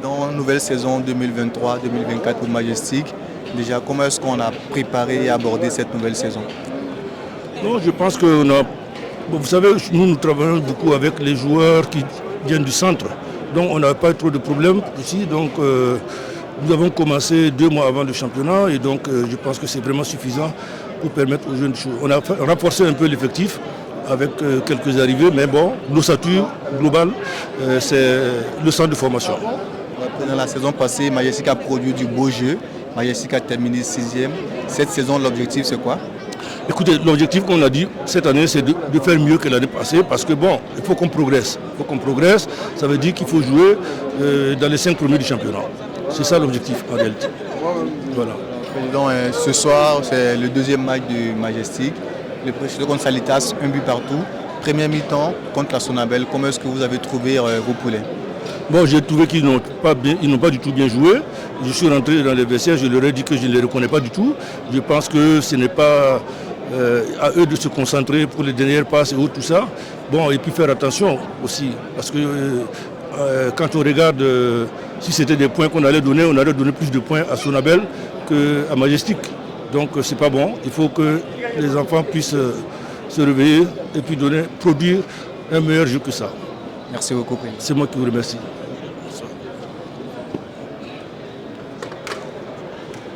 dans une nouvelle saison 2023-2024 pour Majestic. Déjà, comment est-ce qu'on a préparé et abordé cette nouvelle saison? Non, je pense qu'on a... Bon, vous savez, nous travaillons beaucoup avec les joueurs qui viennent du centre. Donc on n'a pas trop de problèmes ici. Donc nous avons commencé 2 mois avant le championnat et donc je pense que c'est vraiment suffisant pour permettre aux jeunes de jouer. On a renforcé un peu l'effectif avec quelques arrivées, mais bon, l'ossature globale, c'est le centre de formation. Dans la saison passée, Majestic a produit du beau jeu. Majestic a terminé 6e. Cette saison, l'objectif, c'est quoi? Écoutez, l'objectif qu'on a dit cette année, c'est de faire mieux que l'année passée parce que bon, il faut qu'on progresse. Il faut qu'on progresse, ça veut dire qu'il faut jouer dans les 5 premiers du championnat. C'est ça l'objectif en réalité. Voilà. Président, ce soir, c'est le 2e match de Majestic. Le précédent contre Salitas, 1 but partout. Première mi-temps contre la Sonabel. Comment est-ce que vous avez trouvé vos poulets? Bon, j'ai trouvé qu'ils n'ont pas du tout bien joué. Je suis rentré dans les vestiaires, je leur ai dit que je ne les reconnais pas du tout. Je pense que ce n'est pas à eux de se concentrer pour les dernières passes et tout ça. Bon, et puis faire attention aussi, parce que quand on regarde si c'était des points qu'on allait donner, on allait donner plus de points à Sonabel qu'à Majestic. Donc c'est pas bon. Il faut que les enfants puissent se réveiller et puis produire un meilleur jeu que ça. Merci beaucoup. C'est moi qui vous remercie.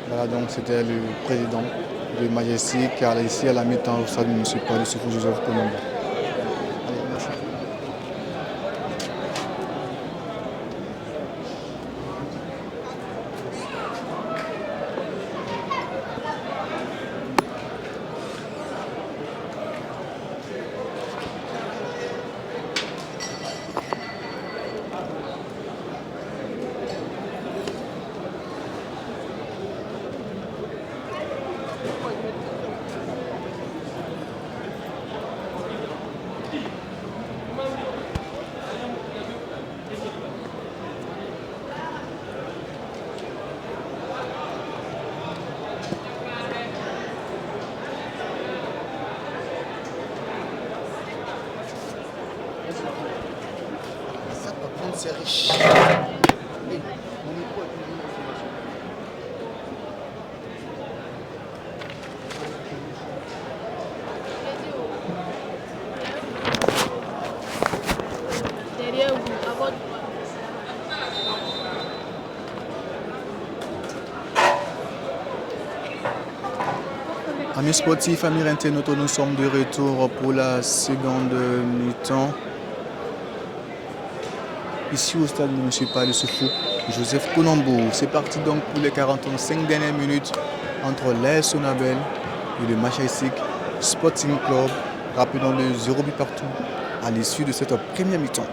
Voilà, donc c'était le président de Majestic qui est ici à la mi-temps au stade municipal de Soufou Joseph Konombo. C'est riche. Derrière vous, à votre Amis sportifs, amis internautes, nous sommes de retour pour la seconde mi-temps. Ici au stade municipal de Soufou Joseph Konombo. C'est parti donc pour les 45 dernières minutes entre l'AS Sonabel et le Majestic Sporting Club. Rappelons le 0 but partout à l'issue de cette première mi-temps.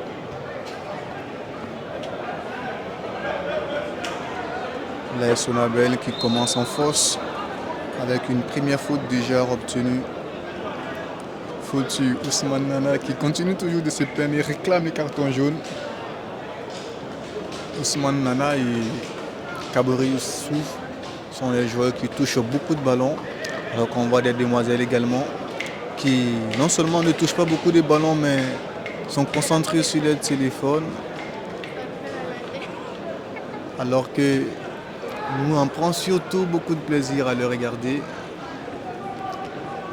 L'AS Sonabel qui commence en force avec une première faute déjà obtenue. Faute sur Ousmane Nana qui continue toujours de se plaindre et réclame les cartons jaunes. Ousmane Nana et Kabori Youssouf sont les joueurs qui touchent beaucoup de ballons. Alors qu'on voit des demoiselles également qui non seulement ne touchent pas beaucoup de ballons mais sont concentrées sur leur téléphone. Alors que nous en prenons surtout beaucoup de plaisir à le regarder.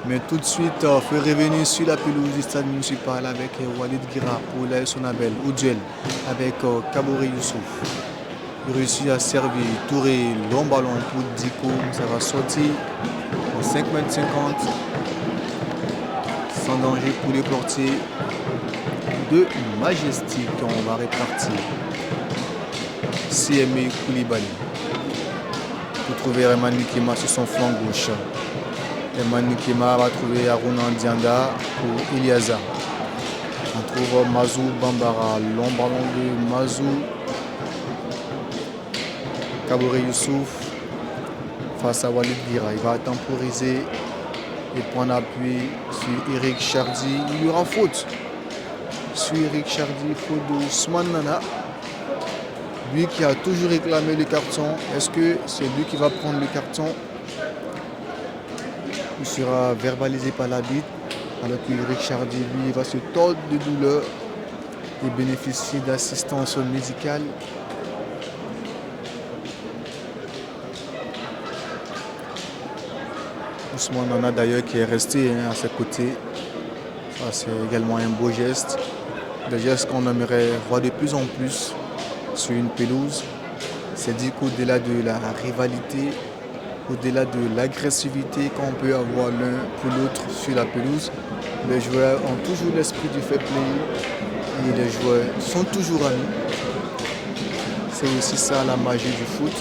Mais tout de suite, il faut revenir sur la pelouse du stade municipal avec Walid Gira pour l'AS Sonabel, au duel avec Kabori Youssouf. Il réussit à servir Touré, long ballon pour Diko, ça va sortir en 5,50 m, sans danger pour les portiers de Majestic. On va répartir CME Koulibaly. Vous trouvez Reman Nikema sur son flanc gauche. Reman Nikema va trouver Aruna Dianda pour Iliaza. On trouve Mazou Bambara, long ballon de Mazou. Kabori Youssouf face à Walid Gira. Il va temporiser et prendre appui sur Eric Chardy. Il y aura faute sur Eric Chardy, faute de Ousmane Nana. Lui qui a toujours réclamé le carton, est-ce que c'est lui qui va prendre le carton? Il sera verbalisé par l'arbitre, alors que Eric Chardy, lui, va se tordre de douleur et bénéficier d'assistance médicale. Ousmane Nana d'ailleurs qui est resté à ses côtés. Ça, c'est également un beau geste. Des gestes qu'on aimerait voir de plus en plus sur une pelouse. C'est dit qu'au-delà de la rivalité, au-delà de l'agressivité qu'on peut avoir l'un pour l'autre sur la pelouse, les joueurs ont toujours l'esprit du fair play et les joueurs sont toujours amis. C'est aussi ça la magie du foot.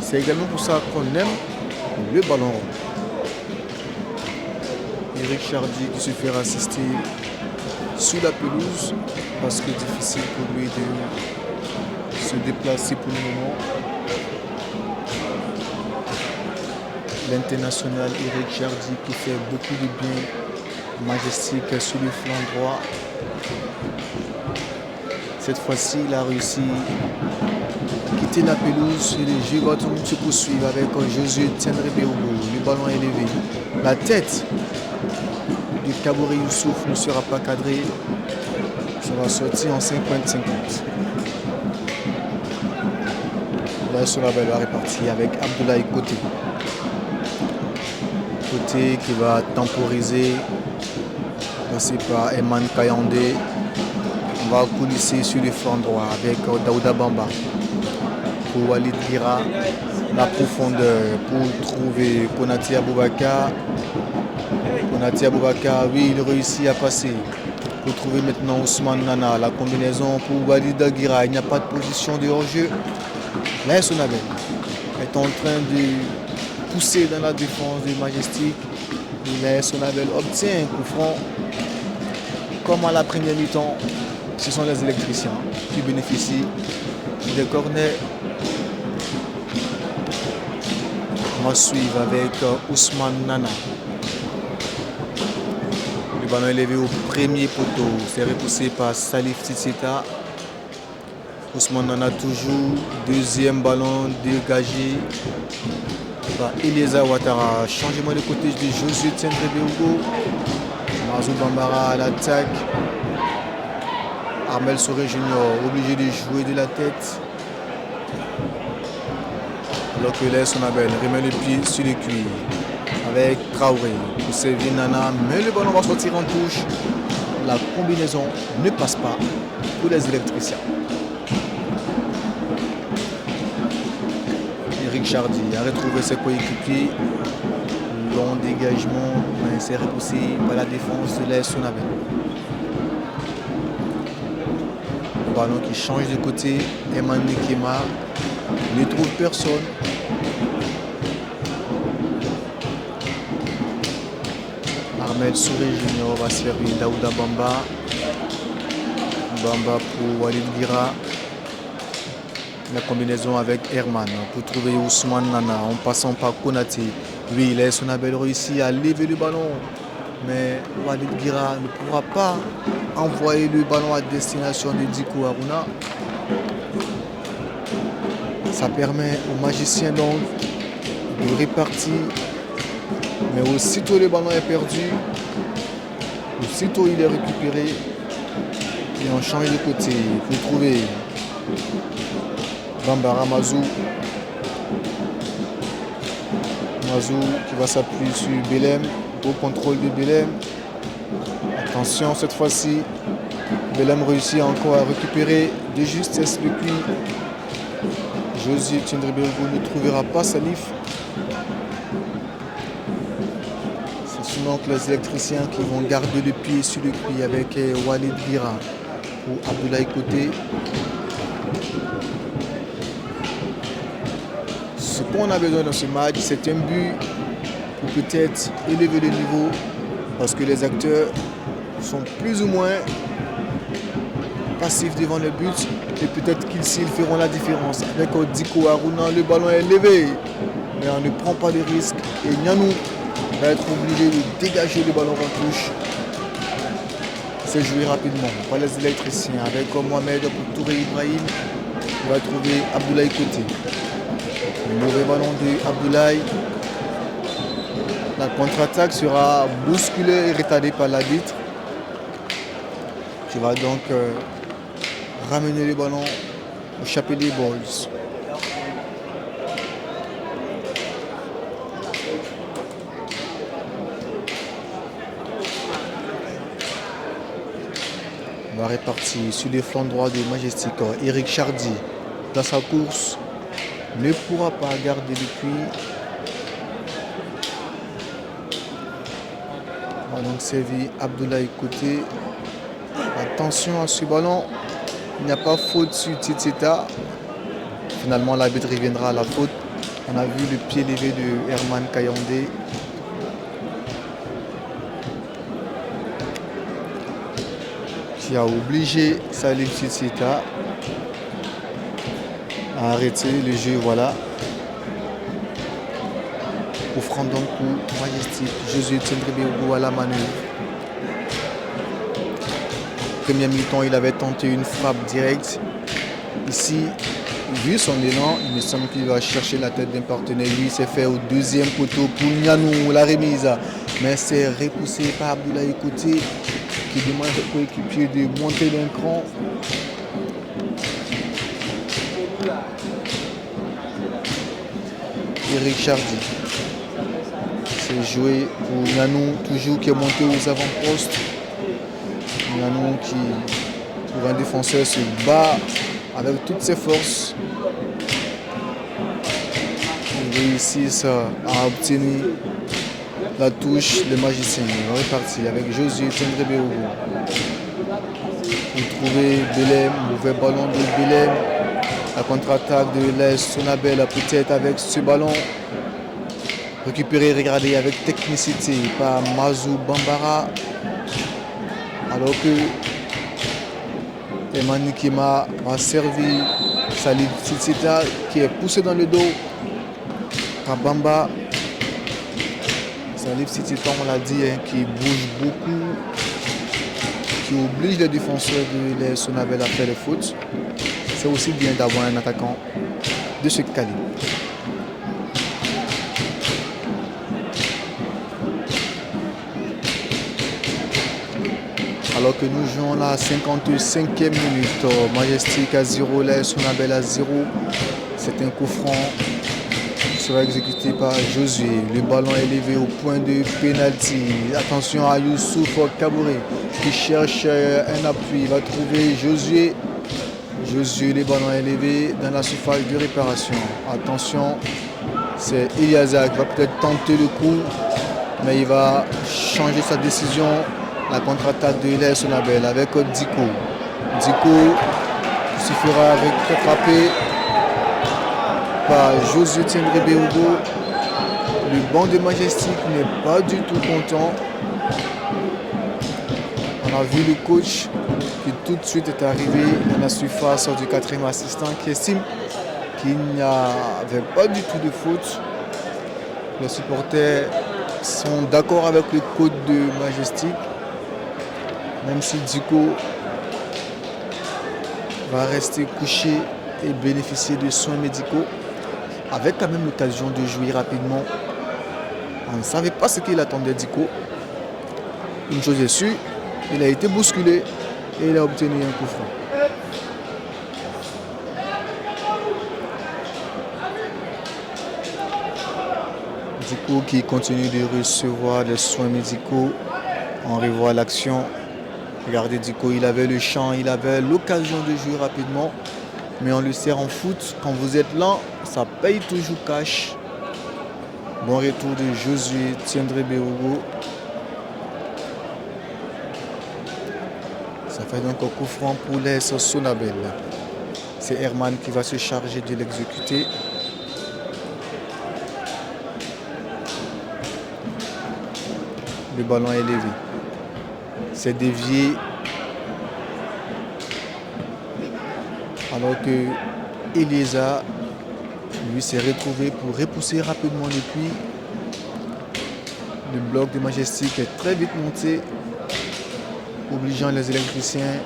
C'est également pour ça qu'on aime le ballon rond. Eric Chardy qui se fait assister sous la pelouse parce que difficile pour lui de se déplacer pour le moment. L'international Eric Chardy qui fait beaucoup de bien, majestique sur le flanc droit. Cette fois-ci, il a réussi à quitter la pelouse et les jeux vont se poursuivre avec Josué Tendrebe. Le ballon est élevé. La tête de Kabouré Youssouf ne sera pas cadrée. Ça va sortir en 50-50. Là, sur la balle répartie avec Abdoulaye Côté. Côté qui va temporiser. Passé par Eman Kayandé. On va coulisser sur le flanc droit avec Daouda Bamba. Pour Walid Gira. La profondeur pour trouver Konati Aboubakar. Konati Aboubakar, oui, il réussit à passer. Pour trouver maintenant Ousmane Nana. La combinaison pour Walid Gira. Il n'y a pas de position de hors-jeu. Là, Sonabel est en train de pousser dans la défense du Majestic. Et là, Sonabel obtient un coup franc. Comme à la première mi-temps, ce sont les électriciens qui bénéficient des corners. On va suivre avec Ousmane Nana. Le ballon est élevé au premier poteau. C'est repoussé par Salif Titsita. Ousmane Nana toujours. Deuxième ballon dégagé par Eliezer Ouattara. Changement de côté de Josué Tendrebe. Mazou Bambara à l'attaque. Armel Soré Junior obligé de jouer de la tête. Alors que là, Sonabel remet le pied sur les cuirs avec Traoré pour servir Nana. Mais le ballon va sortir en touche. La combinaison ne passe pas pour les électriciens. Eric Chardy a retrouvé ses coéquipiers. Long dégagement, mais c'est repoussé par la défense de l'AS Sonabel. Ballon qui change de côté. Eman Nekema ne trouve personne. Armel Souré Junior va servir Daouda Bamba. Bamba pour Walid Gira. La combinaison avec Herman pour trouver Ousmane Nana en passant par Konaté. Oui, l'AS Sonabel réussit à lever le ballon. Mais Walid Gira ne pourra pas envoyer le ballon à destination de Diko Aruna. Ça permet aux magiciens donc de répartir. Mais aussitôt le ballon est perdu, aussitôt il est récupéré, et on change de côté pour trouver Bambara Mazou. Mazou qui va s'appuyer sur Belem, au contrôle de Belem. Attention cette fois-ci, Belem réussit encore à récupérer de justesse le cuir. Josué Tendrebe ne trouvera pas Salif. Ce sont donc les électriciens qui vont garder le pied sur le cuir avec Walid Gira pour Abdoulaye Côté. Ce qu'on a besoin dans ce match, c'est un but pour peut-être élever le niveau parce que les acteurs sont plus ou moins passifs devant le but et peut-être qu'ils feront la différence. Avec Diko Aruna, le ballon est levé, mais on ne prend pas de risque et Nianou va être obligé de dégager le ballon en touche. C'est joué rapidement par les électriciens avec Mohamed pour Touré Ibrahim. Il va trouver Abdoulaye Côté. Le mauvais ballon de Abdoulaye. La contre-attaque sera bousculée et retardée par l'arbitre. Qui va donc ramener le ballon au Chapelier Boys. va répartir sur les flancs droits de Majestic. Eric Chardy dans sa course ne pourra pas garder le puits. On va donc servi Abdoulaye Côté. Attention à ce ballon. Il n'y a pas faute sur Titita. Finalement, l'arbitre reviendra à la faute. On a vu le pied levé de Herman Kayandé. Qui a obligé Salif Titita à arrêter le jeu. Voilà. Offrant donc pour Majestic. Josué Tsendrebe à la manœuvre. Premier mi-temps, il avait tenté une frappe directe. Ici, vu son élan, il me semble qu'il va chercher la tête d'un partenaire. Lui, il s'est fait au deuxième poteau pour Nianou, la remise. Mais c'est repoussé par Abdoulaye Côté qui demande à ses coéquipiers de monter d'un cran. Eric Chardy. C'est joué pour Nianou, toujours qui est monté aux avant-postes. Nianou qui, pour un défenseur, se bat avec toutes ses forces. Ils réussissent à obtenir la touche des magiciens. On est parti avec Josué Tsendrebe. Pour trouver Belém, mauvais ballon de Belém. La contre-attaque de l'AS Sonabel, peut-être avec ce ballon. Récupéré, regardé avec technicité par Mazou Bambara. Alors que Emmanuel Kima va servir Salif Titita qui est poussé dans le dos par Bamba. Salif Titita, on l'a dit, qui bouge beaucoup, qui oblige les défenseurs de l'AS Sonabel à faire le foot. C'est aussi bien d'avoir un attaquant de ce calibre. Alors que nous jouons la 55e minute, Majestic à 0, l'AS Sonabel à 0. C'est un coup franc qui sera exécuté par Josué. Le ballon est élevé au point de pénalty. Attention à Youssouf Kabouré qui cherche un appui. Il va trouver Josué. Josué, le ballon est élevé dans la surface de réparation. Attention, c'est Eliaza qui va peut-être tenter le coup, mais il va changer sa décision. La contre-attaque de l'AS Sonabel avec Diko. Diko se fera rattraper par Josué Tsendrebe. Le banc de Majestic n'est pas du tout content. On a vu le coach qui tout de suite est arrivé dans la surface du 4e assistant qui estime qu'il n'y avait pas du tout de faute. Les supporters sont d'accord avec le code de Majestic. Même si Diko va rester couché et bénéficier de soins médicaux, avec quand même l'occasion de jouer rapidement. On ne savait pas ce qu'il attendait Diko. Une chose est sûre, il a été bousculé et il a obtenu un coup franc. Diko qui continue de recevoir des soins médicaux. On revoit l'action. Regardez Diko, il avait le champ, il avait l'occasion de jouer rapidement. Mais on le sert en foot. Quand vous êtes lent, ça paye toujours cash. Bon retour de Josué Tsendrebe. Ça fait donc un coup franc pour l'AS Sonabel. C'est Herman qui va se charger de l'exécuter. Le ballon est élevé. C'est dévié. Alors que Elieza, lui, s'est retrouvé pour repousser rapidement le puits. Le bloc de Majestic est très vite monté, obligeant les électriciens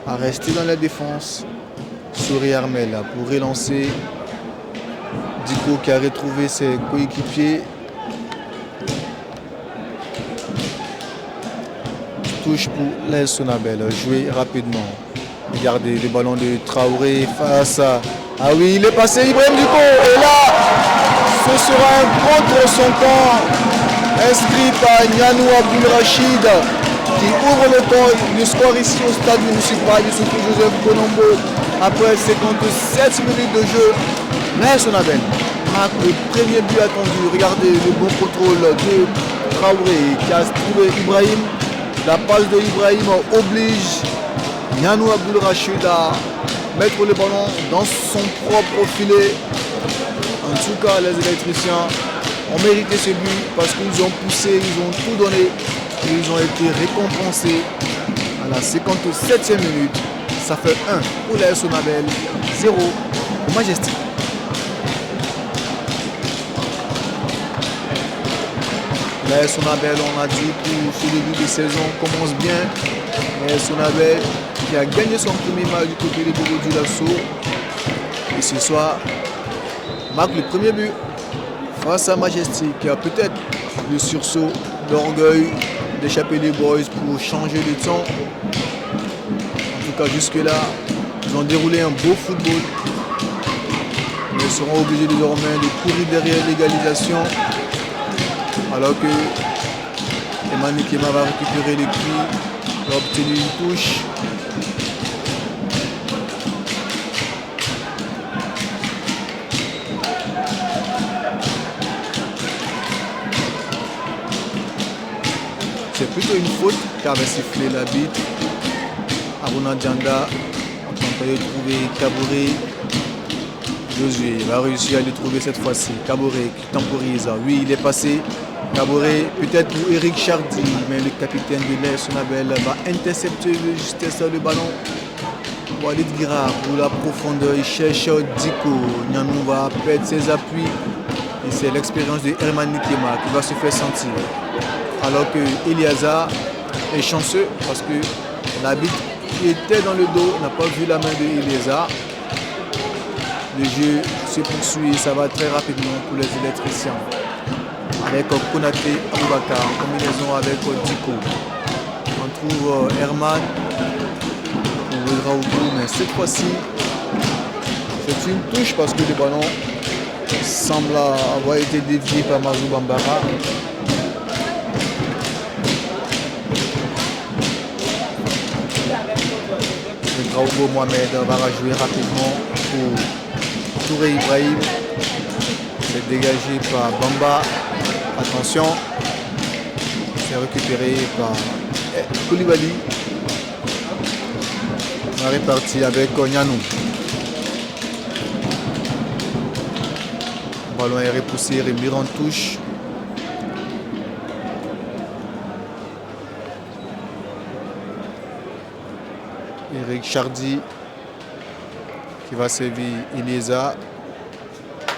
à rester dans la défense. Souri Armel pour relancer. Diko qui a retrouvé ses coéquipiers. Touche pour l'AS Sonabel, jouer rapidement. Regardez le ballon de Traoré face à... Ah oui, il est passé Ibrahim Diko. Et là, ce sera un contre son camp inscrit par Nianou Abdoul Rachid. qui ouvre le score ici au stade municipal du Soufou Joseph Konombo. Après 57 minutes de jeu, l'AS Sonabel marque le premier but attendu. Regardez le bon contrôle de Traoré qui a trouvé Ibrahim. La passe de Ibrahim oblige Nianou Abdul Rachid à mettre le ballon dans son propre filet. En tout cas, les électriciens ont mérité ce but parce qu'ils ont poussé, ils ont tout donné et ils ont été récompensés à la 57e minute. Ça fait 1 pour l'AS Sonabel, 0 au Majestic. L'AS Sonabel, on a dit pour ce début de saison, commence bien. L'AS Sonabel qui a gagné son premier match du côté de Bobo du Lasso. Et ce soir, marque le premier but face à Majestic, qui a peut-être le sursaut d'orgueil d'échapper les boys pour changer de temps. En tout cas, jusque-là, ils ont déroulé un beau football. Mais ils seront obligés désormais de courir derrière l'égalisation. Alors que Emmanuel Kema va récupérer les cuits, va obtenir une touche. C'est plutôt une faute qu'avait sifflé l'arbitre. Aruna Djanda en tentant de trouver Kaboré. Josué va réussir à le trouver cette fois-ci. Kaboré qui temporise. Oui, il est passé. Kaboré, peut-être pour Eric Chardy, mais le capitaine de l'AS Sonabel va intercepter de justesse le ballon. Walid Gira pour la profondeur, il cherche Diko. Nianou va perdre ses appuis. Et c'est l'expérience de Herman Nikema qui va se faire sentir. Alors que Eliazar est chanceux parce que l'arbitre qui était dans le dos n'a pas vu la main de Eliazar. Le jeu se poursuit, ça va très rapidement pour les électriciens. Avec Konaté Aboubakar en combinaison avec Diko. On trouve Herman pour Ouedraogo, mais cette fois-ci, c'est une touche parce que le ballon semble avoir été dévié par Mazou Bambara. Ouedraogo Mohamed va rajouer rapidement pour Touré Ibrahim. C'est dégagé par Bamba. Attention, c'est récupéré par Koulibaly. On a réparti avec Nianou. Le ballon est repoussé, Remir en touche. Eric Chardy qui va servir Elieza.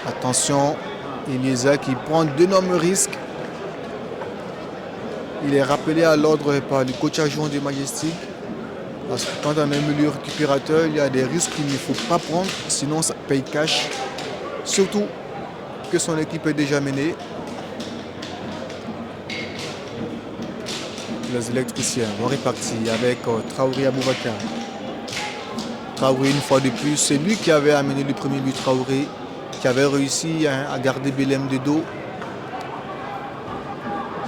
Attention, Elieza qui prend d'énormes risques. Il est rappelé à l'ordre par le coach adjoint du Majestic. Parce que quand on a un milieu récupérateur, il y a des risques qu'il ne faut pas prendre, sinon ça paye cash. Surtout que son équipe est déjà menée. Les électriciens vont répartir avec Traoré Aboubakar. Traoré, une fois de plus, c'est lui qui avait amené le premier but. Traoré, qui avait réussi à garder Belém de dos.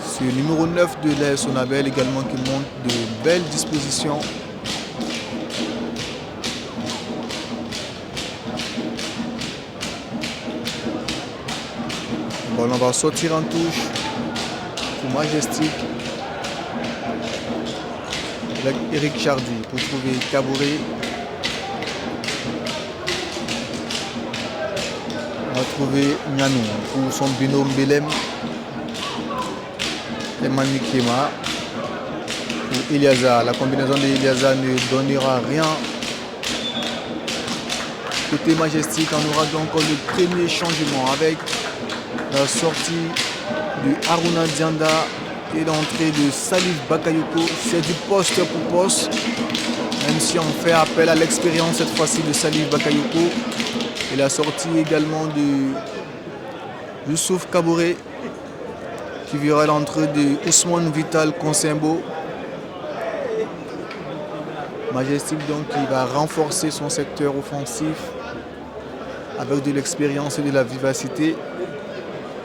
C'est le numéro 9 de l'AS Sonabel également qui montre de belles dispositions. Le ballon va sortir en touche pour Majestic. Avec Eric Chardy pour trouver Kaboré. On va trouver Nianou pour son binôme Belém. Emmanuel Kema pour Eliazar. La combinaison de Eliazar ne donnera rien. Côté Majestic, on aura donc le premier changement avec la sortie de Aruna Djanda et l'entrée de Salif Bakayoko. C'est du poste pour poste, même si on fait appel à l'expérience cette fois-ci de Salif Bakayoko. Et la sortie également de Youssouf Kaboré qui verra l'entrée de Ousmane Vital Consembo. Majestic donc qui va renforcer son secteur offensif avec de l'expérience et de la vivacité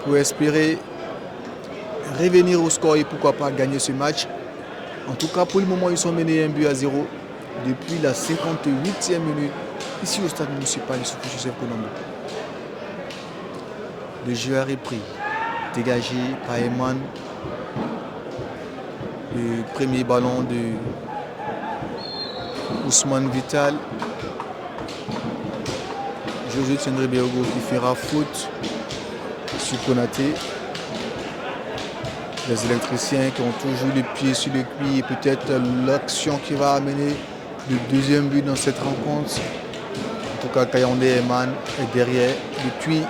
pour espérer revenir au score et pourquoi pas gagner ce match. En tout cas, pour le moment, ils sont menés 1-0 depuis la 58e minute, ici au stade municipal de Joseph Konombo. Le jeu a repris, dégagé par Eman. Le premier ballon de Ousmane Vital. José Tiendré Béogo qui fera faute sur Konaté. Les électriciens qui ont toujours les pieds sur le cuir et peut-être l'action qui va amener le deuxième but dans cette rencontre. En tout cas, Kayande Eman est derrière. Depuis,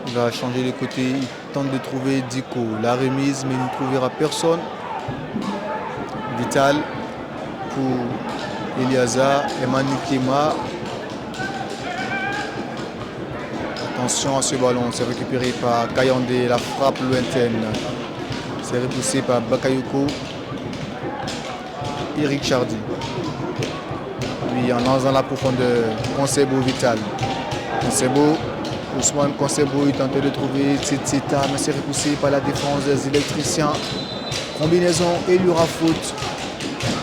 il va changer de côté. Il tente de trouver Diko. La remise, mais il ne trouvera personne. Vital pour Eliazar. Eman Nikema. Attention à ce ballon, c'est récupéré par Kayande, la frappe lointaine. C'est repoussé par Bakayoko. Eric Chardy. Lui en lance dans la profondeur. Concebo Vital. Concebo, Ousmane Concebo, il tentait de trouver Tsetseta, mais c'est repoussé par la défense des électriciens. Combinaison et il y aura faute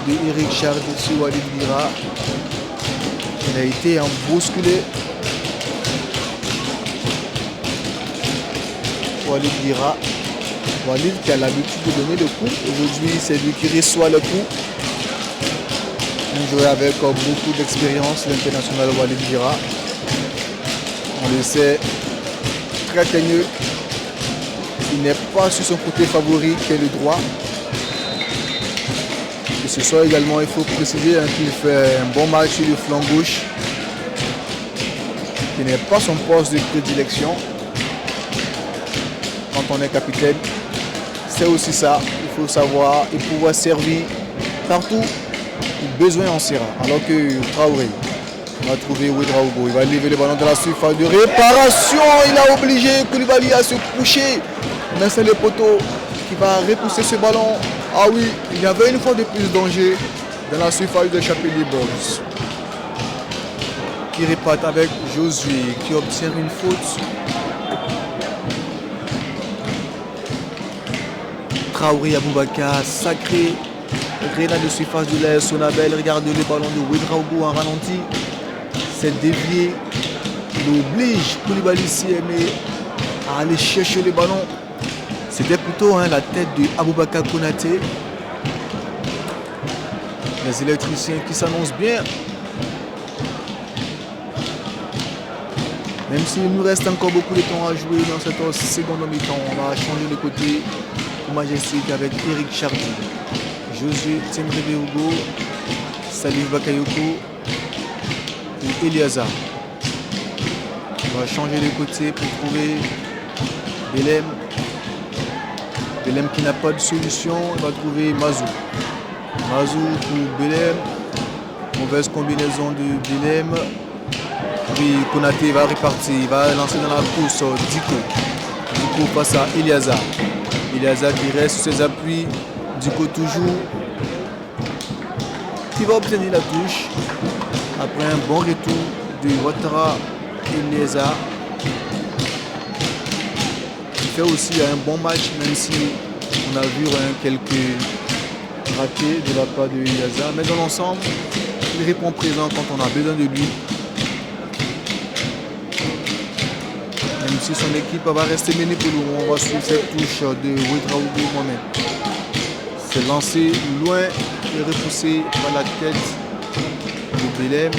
de Eric Chardy sur Walid Gira. Il a été bousculé. Walid Gira. Walid qui a l'habitude de donner le coup. Aujourd'hui, c'est lui qui reçoit le coup. Un joueur avec beaucoup d'expérience, l'international Walid Gira. On le sait, très teigneux. Il n'est pas sur son côté favori qui est le droit. Et ce soir également, il faut préciser qu'il fait un bon match sur le flanc gauche. Qui n'est pas son poste de prédilection. Quand on est capitaine, c'est aussi ça. Il faut savoir et pouvoir servir partout où besoin en sera. Alors que Traoré va trouver Ouedraogo. Il va lever le ballon de la surface de réparation. Il a obligé Koulibaly à se coucher. Mais c'est le poteau qui va repousser ce ballon. Ah oui, il y avait une fois de plus danger dans la surface de Chapelier Boys. Qui répate avec Josué qui obtient une faute. Traoré Aboubakar, sacré. Grenade de surface de l'air, Sonabel, regardez le ballon de Ouedraogo en ralenti. C'est dévié. Il oblige Koulibaly Siemé à aller chercher le ballon. C'était plutôt la tête de Aboubakar Konaté. Les électriciens qui s'annoncent bien. Même s'il nous reste encore beaucoup de temps à jouer dans cette seconde mi-temps, on va changer de côté au Majestic avec Eric Chardy, Josué Tiendré Béogo, Salif Bakayoko et Eliazar. On va changer de côté pour trouver Belem. Belem qui n'a pas de solution, il va trouver Mazou. Mazou pour Belem. Mauvaise combinaison de Belem. Puis Konaté va repartir, il va lancer dans la course Diko. Diko passe à Eliazar. Eliazar qui reste sur ses appuis. Diko toujours. Qui va obtenir la touche après un bon retour de Ouattara Eliazar. Il fait aussi un bon match, même si on a vu quelques ratés de la part de Eliazar. Mais dans l'ensemble, il répond présent quand on a besoin de lui. Même si son équipe va rester menée pour le moment, on va suivre cette touche de Ouedraogo Mohamed. C'est lancé loin et repoussé par la tête de Belem.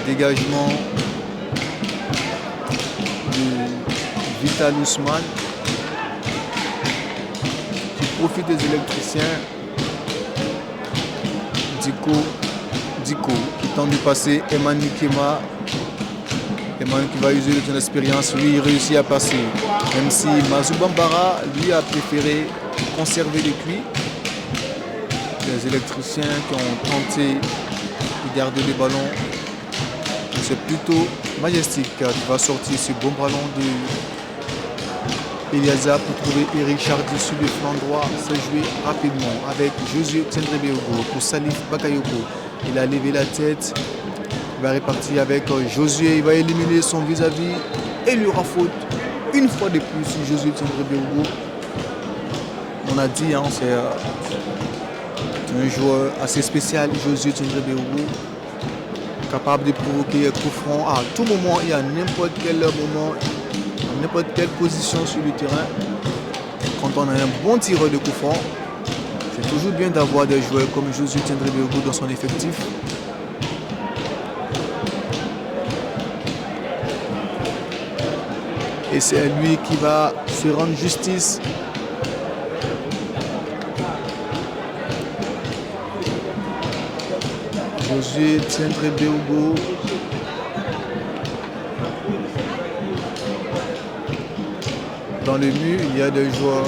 Dégagement de Vital Ousmane qui profite des électriciens. Diko qui tente de passer Eman Nikema. Eman qui va user de son expérience, lui il réussit à passer. Même si Mazou Bambara lui a préféré conserver les cuits. Les électriciens qui ont tenté de garder les ballons. C'est plutôt Majestic qui va sortir ce bon ballon de Eliazar pour trouver Eric Chardy sur le flanc droit. C'est joué rapidement avec Josué Tiendré Béogo pour Salif Bakayoko. Il a levé la tête. Il va repartir avec Josué. Il va éliminer son vis-à-vis. Et il y aura faute une fois de plus sur Josué Tiendré Béogo. on a dit, hein, c'est un joueur assez spécial, Josué Tindré-Béogo, capable de provoquer un coup franc à tout moment et à n'importe quel moment, à n'importe quelle position sur le terrain. Quand on a un bon tireur de coup franc, c'est toujours bien d'avoir des joueurs comme Josué Tindré-Béogo dans son effectif. Et c'est lui qui va se rendre justice. Josué Tindré-Béogo. Dans le mur, il y a des joueurs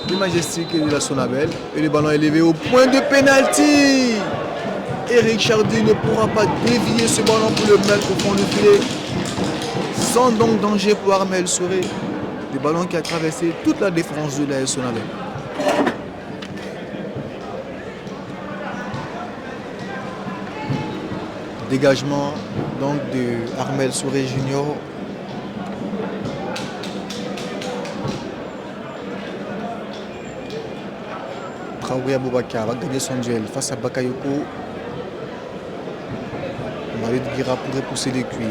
du Majestic et de la Sonabel. Et le ballon est levé au point de pénalty. Eric Chardy ne pourra pas dévier ce ballon pour le mettre au fond du filet. Sans donc danger pour Armel Souré. Le ballon qui a traversé toute la défense de la Sonabel. Dégagement donc de Armel Souré Junior. Traoré Aboubakar va gagner son duel face à Bakayoko. Walid Guira pour repousser les cuirs.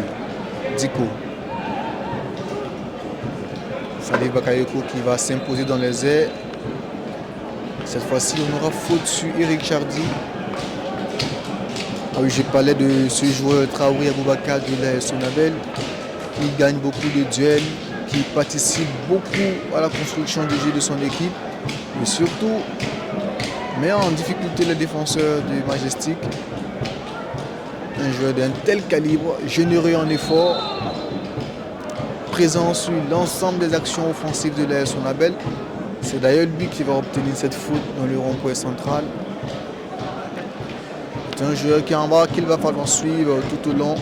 Diko. Salif Bakayoko qui va s'imposer dans les airs. Cette fois-ci, on aura faute sur Eric Chardy. Ah oui, j'ai parlé de ce joueur Traoré Aboubakar de la Sonabel qui gagne beaucoup de duels, qui participe beaucoup à la construction du jeu de son équipe et surtout met en difficulté les défenseurs du Majestic. Un joueur d'un tel calibre, généreux en effort, présent sur l'ensemble des actions offensives de la Sonabel. C'est d'ailleurs lui qui va obtenir cette faute dans le rond-point central. C'est un joueur qui embarque qu'il va falloir suivre tout au long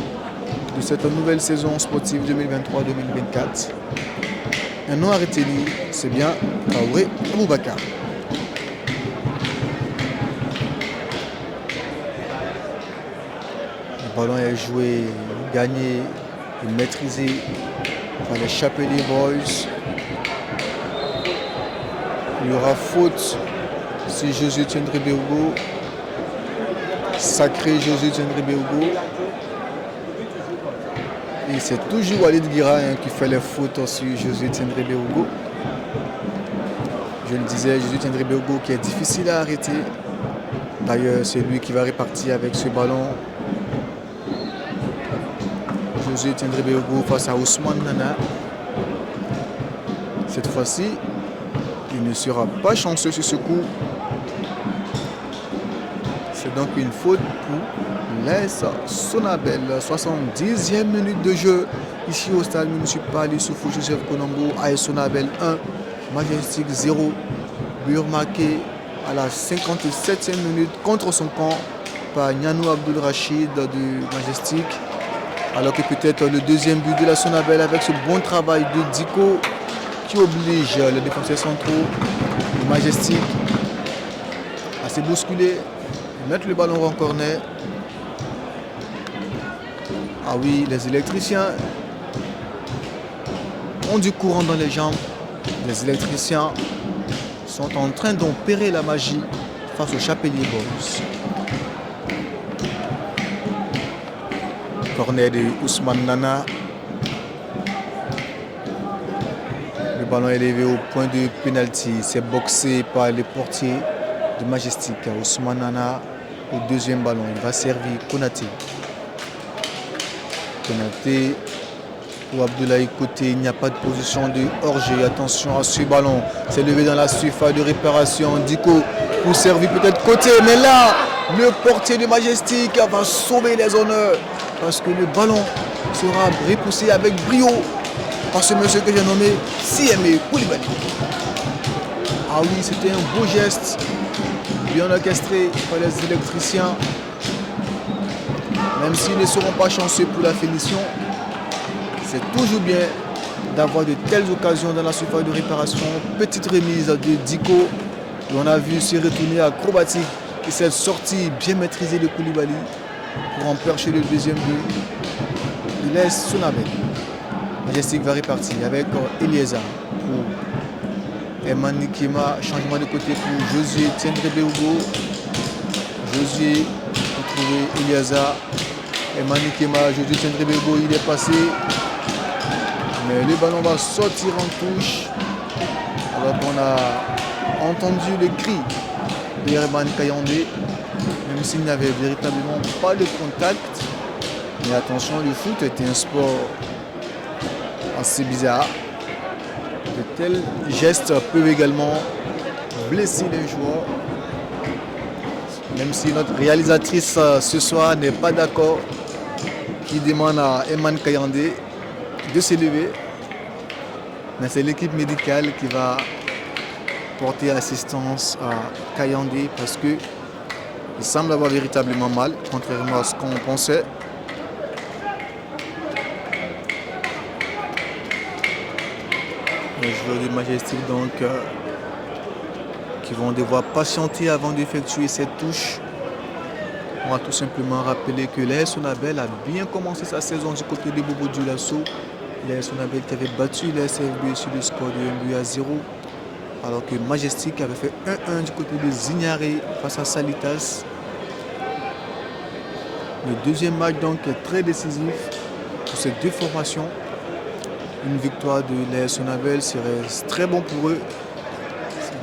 de cette nouvelle saison sportive 2023-2024. Un nom à retenir, c'est bien Traoré Aboubakar. Le ballon est joué, gagné et maîtrisé par les Chapelier Boys. Il y aura faute sur Josué Tindré-Béogo. Sacré Josué Tindré-Béogo. Et c'est toujours Walid Guira qui fait les fautes sur Josué Tindré-Béogo. Je le disais, Josué Tindré-Béogo qui est difficile à arrêter. D'ailleurs, c'est lui qui va repartir avec ce ballon. Josué Tindré-Béogo face à Ousmane Nana. Cette fois-ci, il ne sera pas chanceux sur ce coup. C'est donc une faute pour les Sonabel. 70e minute de jeu ici au stade municipal Issoufou Joseph Konombo. AS Sonabel 1, Majestic 0. But marqué à la 57e minute contre son camp par Nianou Abdul Rachid du Majestic. Alors que peut-être le deuxième but de la Sonabel avec ce bon travail de Diko qui oblige les défenseurs centraux du Majestic à se bousculer, mettre le ballon en corner. Ah oui, les électriciens ont du courant dans les jambes. Les électriciens sont en train d'opérer la magie face aux Chapelier Boys. Corner de Ousmane Nana. Le ballon est élevé au point de pénalty. C'est boxé par le portier de Majestic. Ousmane Nana au deuxième ballon. Il va servir Konaté. Konaté pour Abdoulaye Côté. Il n'y a pas de position de hors-jeu. Attention à ce ballon. C'est levé dans la surface de réparation. Diko pour servir peut-être Côté. Mais là, le portier de Majestic va sauver les honneurs. Parce que le ballon sera repoussé avec brio par ce monsieur que j'ai nommé Siemé Koulibaly. Ah oui, c'était un beau geste, bien orchestré par les électriciens. Même s'ils ne seront pas chanceux pour la finition, c'est toujours bien d'avoir de telles occasions dans la surface de réparation. Petite remise de Diko, et on a vu se retourner acrobatique et cette sortie bien maîtrisée de Koulibaly pour empercher le deuxième but. Il laisse Sonabel. Majestic va repartir avec Eliezer pour Eman Nikema, changement de côté pour Josué Tiendrebe-Hugo. Josué pour trouver Eliasa. Eman Nikema, Josué Tiendrebe-Hugo, il est passé. Mais le ballon va sortir en touche. Alors qu'on a entendu le cri de Herman Kayandé, même s'il n'avait véritablement pas de contact. Mais attention, le foot est un sport assez bizarre. De tels gestes peuvent également blesser les joueurs. Même si notre réalisatrice ce soir n'est pas d'accord, qui demande à Herman Kayandé de s'élever. Mais c'est l'équipe médicale qui va porter assistance à Kayandé parce qu'il semble avoir véritablement mal, contrairement à ce qu'on pensait. Les joueurs de Majestic donc qui vont devoir patienter avant d'effectuer cette touche. On va tout simplement rappeler que l'AS Sonabel a bien commencé sa saison du côté de Bobo Dioulasso. L'AS Sonabel qui avait battu l'ASFB sur le score de 1-0, alors que Majestic avait fait 1-1 du côté de Zignaré face à Salitas. Le deuxième match donc est très décisif pour ces deux formations. Une victoire de l'AS Sonabel serait très bon pour eux.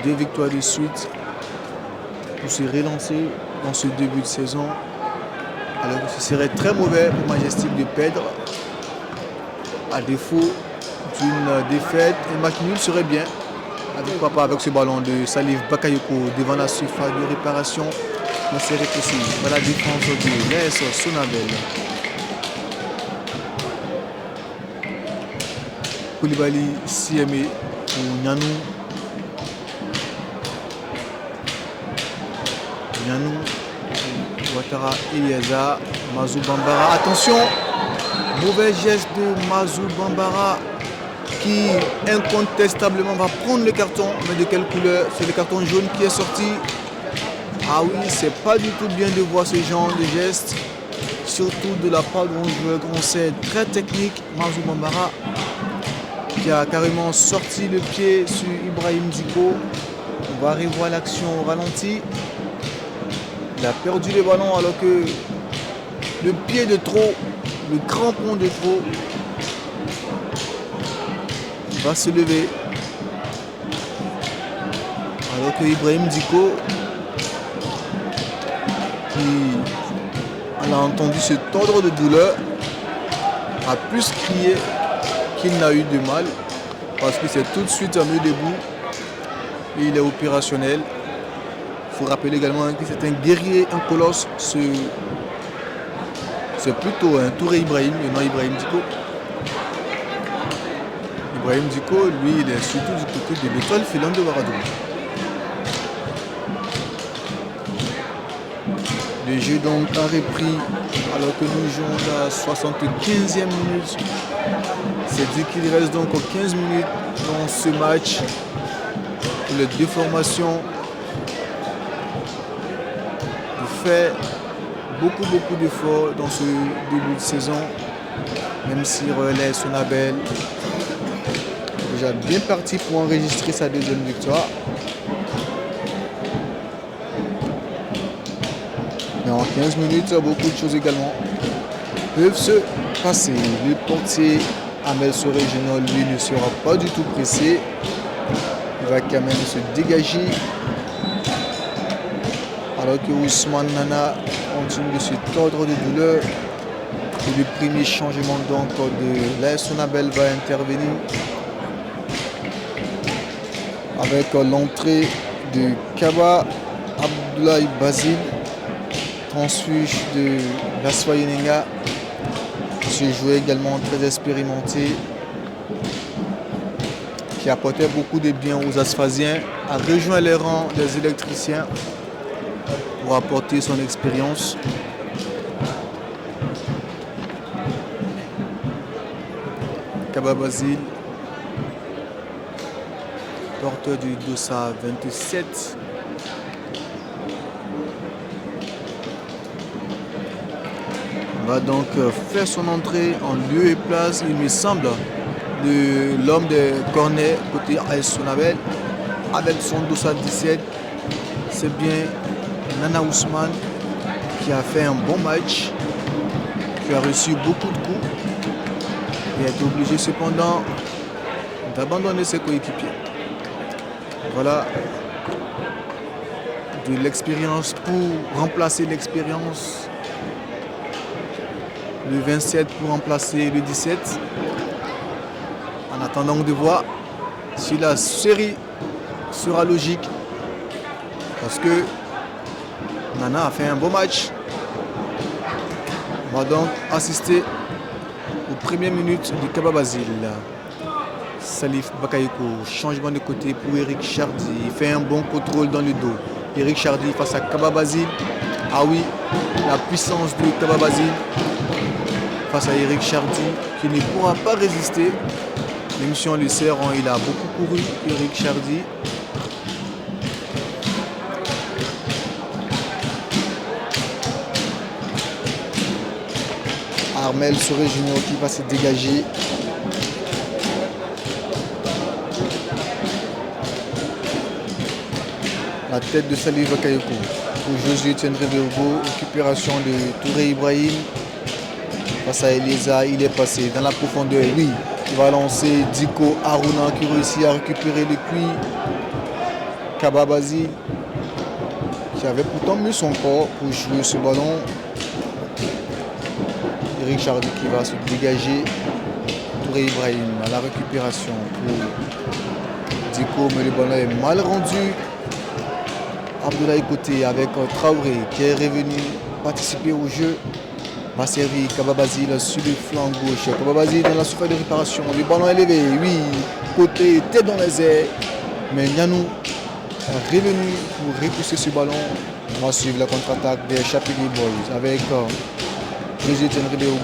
Deux victoires de suite pour se relancer dans ce début de saison. Alors que ce serait très mauvais pour Majestic de perdre. À défaut d'une défaite, un match nul serait bien. Avec ce ballon de Salif Bakayoko devant la surface de réparation. Mais c'est rétréci par la défense de l'AS Sonabel. Koulibaly Siemé pour Nyanou. Nyanou, Ouattara Eliasa, Mazou Bambara. Attention, mauvais geste de Mazou Bambara qui incontestablement va prendre le carton. Mais de quelle couleur? C'est le carton jaune qui est sorti. Ah oui, c'est pas du tout bien de voir ce genre de gestes, surtout de la part d'un joueur qu'on sait très technique, Mazou Bambara, qui a carrément sorti le pied sur Ibrahim Diko. On va revoir l'action au ralenti. Il a perdu le ballon alors que le pied de trop, le crampon de trop, va se lever. Alors que Ibrahim Diko, qui a entendu ce tordre de douleur, a plus crié qu'il n'a eu de mal, parce que c'est tout de suite un mieux debout et il est opérationnel. Il faut rappeler également que c'est un guerrier, un colosse. C'est plutôt un Touré Ibrahim et non Ibrahim Diko. Ibrahim Diko, lui, il est surtout du côté de l'étoile filante de Ouagadougou. Le jeu donc a repris alors que nous jouons à la 75e minute. C'est dit qu'il reste donc 15 minutes dans ce match. Pour les deux formations, il fait beaucoup d'efforts dans ce début de saison, même si l'AS Sonabel est déjà bien parti pour enregistrer sa deuxième victoire. Mais en 15 minutes, beaucoup de choses également peuvent se passer. Le portier Amel Soré Junior, lui, ne sera pas du tout pressé. Il va quand même se dégager. Alors que Ousmane Nana continue de se tordre de douleur. Et le premier changement donc de l'AS Sonabel va intervenir avec l'entrée de Kaba Abdoulaye Basile, transfuge de Laswa Yenenga. Ce joueur également très expérimenté, qui apportait beaucoup de bien aux Asphasiens, a rejoint les rangs des électriciens pour apporter son expérience. Kaba Basile, porteur du Dossa 27. Va donc faire son entrée en lieu et place, il me semble, de l'homme des cornets côté AS Sonabel. avec son dossard 17. C'est bien Nana Ousmane qui a fait un bon match, qui a reçu beaucoup de coups et a été obligé cependant d'abandonner ses coéquipiers. Voilà de l'expérience pour remplacer l'expérience. Le 27 pour remplacer le 17. En attendant de voir si la série sera logique. Parce que Nana a fait un beau match. On va donc assister aux premières minutes du Kaba Basile. Salif Bakayoko, changement de côté pour Eric Chardy. Il fait un bon contrôle dans le dos. Eric Chardy face à Kaba Basile. Ah oui, la puissance de Kaba Basile face à Eric Chardy qui ne pourra pas résister. L'émission le sert, il a beaucoup couru, Eric Chardy. Armel Soré Junior qui va se dégager. La tête de Salif Bakayoko pour Josué Tiendré Bergo. Récupération de Touré Ibrahim. Face à Elisa, il est passé dans la profondeur. Oui, il va lancer Diko Aruna qui réussit à récupérer le cuir. Kaba Basile qui avait pourtant mis son corps pour jouer ce ballon. Eric Chardy qui va se dégager. Touré Ibrahim à la récupération pour Diko, mais le ballon est mal rendu. Abdoulaye Côté avec Traoré qui est revenu participer au jeu. Va servir Kaba Basile sur le flanc gauche. Kaba Basile dans la surface de réparation. Le ballon est élevé. Oui, Côté était dans les airs. Mais Nianou est revenu pour repousser ce ballon. On va suivre la contre-attaque des Chapelier Boys avec Josué Tiendré Bergo.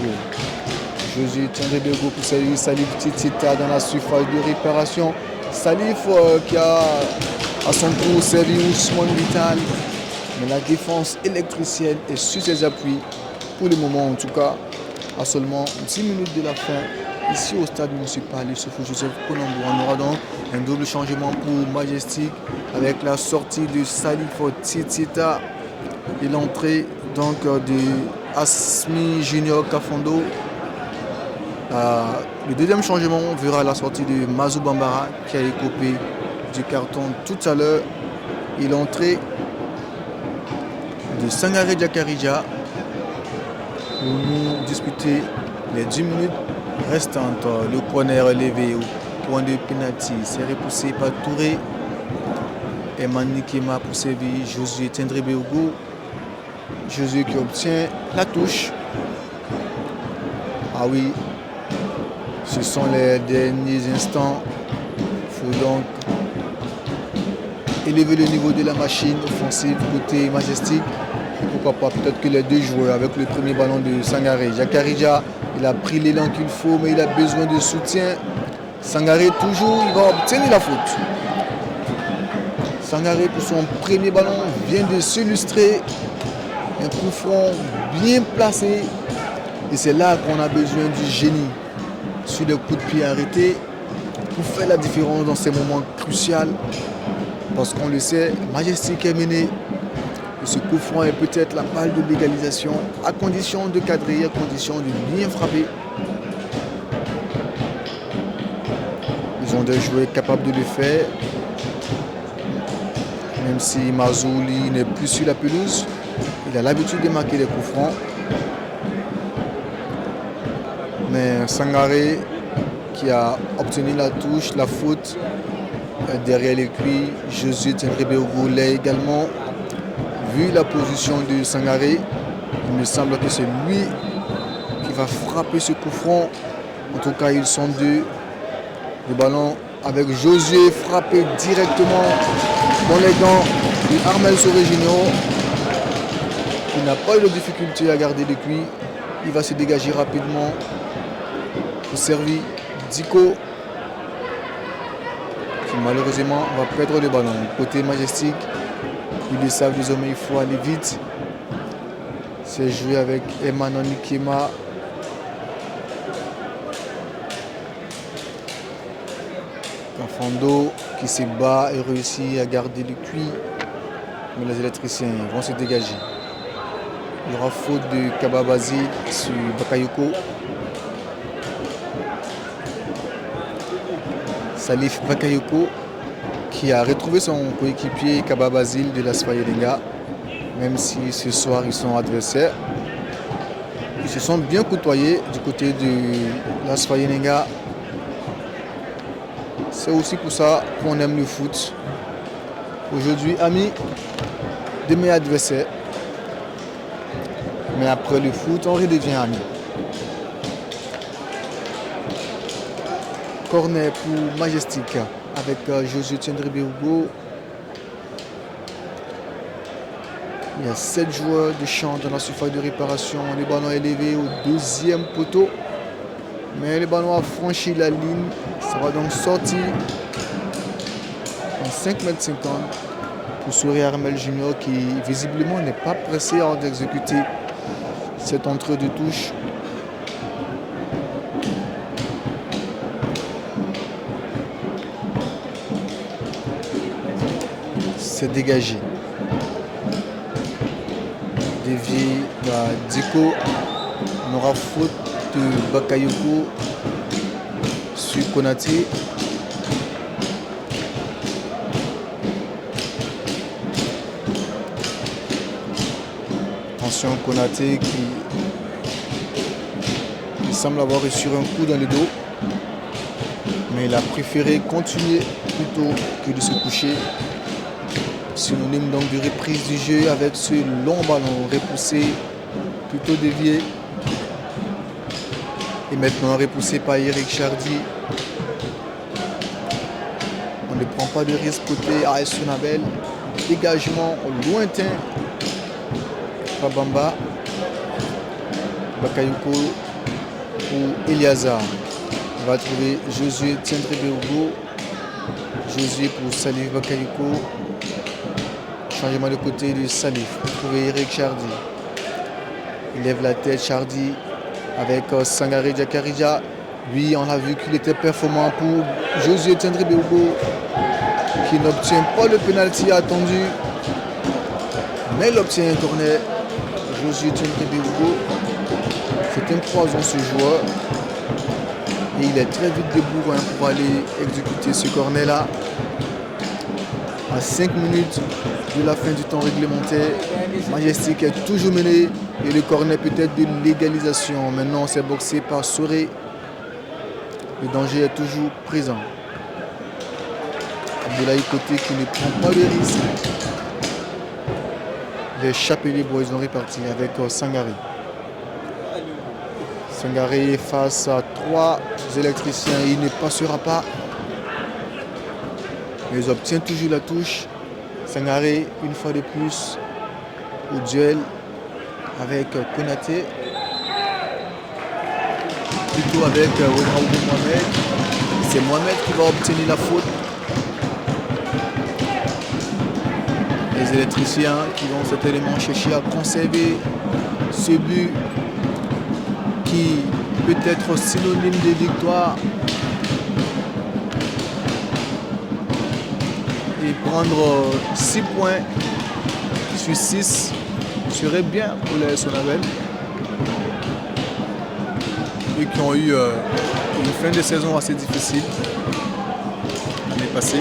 Josué Tiendré Bergo pour saluer Salif Titita dans la surface de réparation. Salif qui a à son tour servi Ousmane Vital. Mais la défense électricienne est sur ses appuis. Pour le moment, en tout cas, à seulement 10 minutes de la fin, ici au stade municipal Youssoufou Joseph Konombo. On aura donc un double changement pour Majestic avec la sortie de Salif Titita et l'entrée donc de Asmi Junior Kafondo. Le deuxième changement verra la sortie de Mazou Bambara qui a écopé du carton tout à l'heure et l'entrée de Sangaré Diakarija pour nous disputer les 10 minutes restantes. Le corner levé au point de penalty, c'est repoussé par Touré. Emmanuel Kema pour servir Josué Tiendré Bergo. Josué qui obtient la touche. Ah oui, ce sont les derniers instants. Il faut donc élever le niveau de la machine offensive côté Majestic. Pourquoi pas, peut-être que les deux joueurs avec le premier ballon de Sangaré. Diakarija, il a pris l'élan qu'il faut, mais il a besoin de soutien. Sangaré toujours, il va obtenir la faute. Sangaré pour son premier ballon vient de s'illustrer. Un coup franc bien placé. Et c'est là qu'on a besoin du génie sur les coups de pied arrêtés pour faire la différence dans ces moments cruciaux. Parce qu'on le sait, Majestic est mené. Et ce coup franc est peut-être la balle de l'égalisation à condition de cadrer, à condition de bien frapper. Ils ont des joueurs capables de le faire. Même si Mazouli n'est plus sur la pelouse, il a l'habitude de marquer les coups francs. Mais Sangaré qui a obtenu la touche, la faute derrière les cuits. Josué Tiendré Bergo l'est également. Vu la position de Sangaré, il me semble que c'est lui qui va frapper ce coup franc. En tout cas, ils sont deux. Le ballon avec Josué frappé directement dans les gants de Armel Soré Junior. Il n'a pas eu de difficulté à garder le cuit. Il va se dégager rapidement pour servir Diko qui malheureusement va perdre le ballon. Côté Majestic, ils le savent désormais, il faut aller vite. C'est joué avec Emmanuel Kema. Kafando qui se bat et réussit à garder le cuit. Mais les électriciens vont se dégager. Il y aura faute de Kaba Basile sur Bakayoko. Salif Bakayoko qui a retrouvé son coéquipier Kaba Basile de l'AS Fayelenga. Même si ce soir ils sont adversaires. Ils se sont bien côtoyés du côté de l'AS Fayelenga. C'est aussi pour ça qu'on aime le foot. Aujourd'hui, amis, demain adversaires. Mais après le foot, on redevient amis. Corner pour Majestic avec Josué Tiendré-Béougo. Il y a 7 joueurs de champ dans la surface de réparation. Le ballon est élevé au deuxième poteau. Mais le ballon a franchi la ligne. Ça va donc sortir en 5,50 m pour Souri Armel Junior qui visiblement n'est pas pressé avant d'exécuter cette entrée de touche. C'est dégagé. Dévié par Diko. On aura faute de Bakayoko sur Konaté. Attention Konaté qui semble avoir reçu un coup dans le dos. Mais il a préféré continuer plutôt que de se coucher. Synonyme donc de reprise du jeu avec ce long ballon repoussé, plutôt dévié. Et maintenant repoussé par Eric Chardy. On ne prend pas de risque côté AS Sonabel. Dégagement lointain. Fabamba. Bakayoko pour Eliazar. On va trouver Josué Tiendré-Béougo. Josué pour Salif Bakayoko. Changement de côté de Salif pour trouver Eric Chardy. Il lève la tête Chardy avec Sangaré Diakarija. Lui, on a vu qu'il était performant pour Josué Tiendré-Béougo qui n'obtient pas le pénalty attendu. Mais il obtient un corner. Josué Tiendré-Béougo. C'est un poison ce joueur. Et il est très vite debout pour aller exécuter ce corner là. À 5 minutes de la fin du temps réglementaire, Majestic est toujours mené et le corner peut-être de l'égalisation. Maintenant c'est boxé par Soré. Le danger est toujours présent. Abdoulaye Côté qui ne prend pas de risque. Les Chapeliers Boys ont réparti avec Sangaré. Sangaré face à 3 électriciens, il ne passera pas. Mais ils obtiennent toujours la touche. Sangaré, une fois de plus, au duel avec Konaté. Plutôt avec Ouedraogo Mohamed. C'est Mohamed qui va obtenir la faute. Les électriciens qui vont certainement chercher à conserver ce but qui peut être synonyme de victoire. Et prendre 6 points sur 6 serait bien pour les Sonabel. Eux qui ont eu une fin de saison assez difficile l'année passée.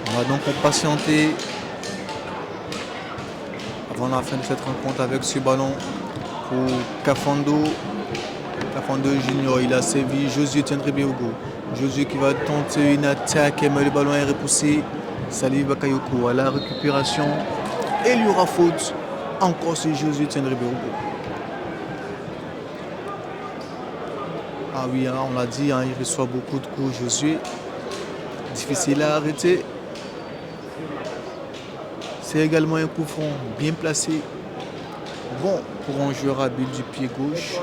On va donc patienter avant la fin de cette rencontre avec ce ballon pour Kafando. Kafando Junior, il a servi Josué Tiendré-Béougo. Josué qui va tenter une attaque, mais le ballon est repoussé. Salif Bakayoko à la récupération. Et il y aura faute encore sur Josué Tiendré-Béougo. Ah oui, hein, on l'a dit, hein, il reçoit beaucoup de coups Josué. Difficile à arrêter. C'est également un coup franc bien placé. Bon pour un joueur habile du pied gauche.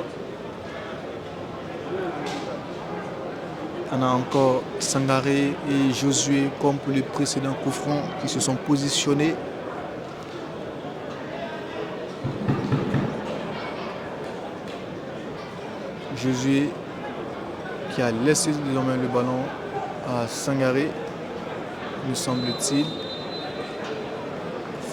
On a encore Sangaré et Josué comme pour les précédents coups francs qui se sont positionnés. Josué qui a laissé désormais le ballon à Sangaré, me semble-t-il.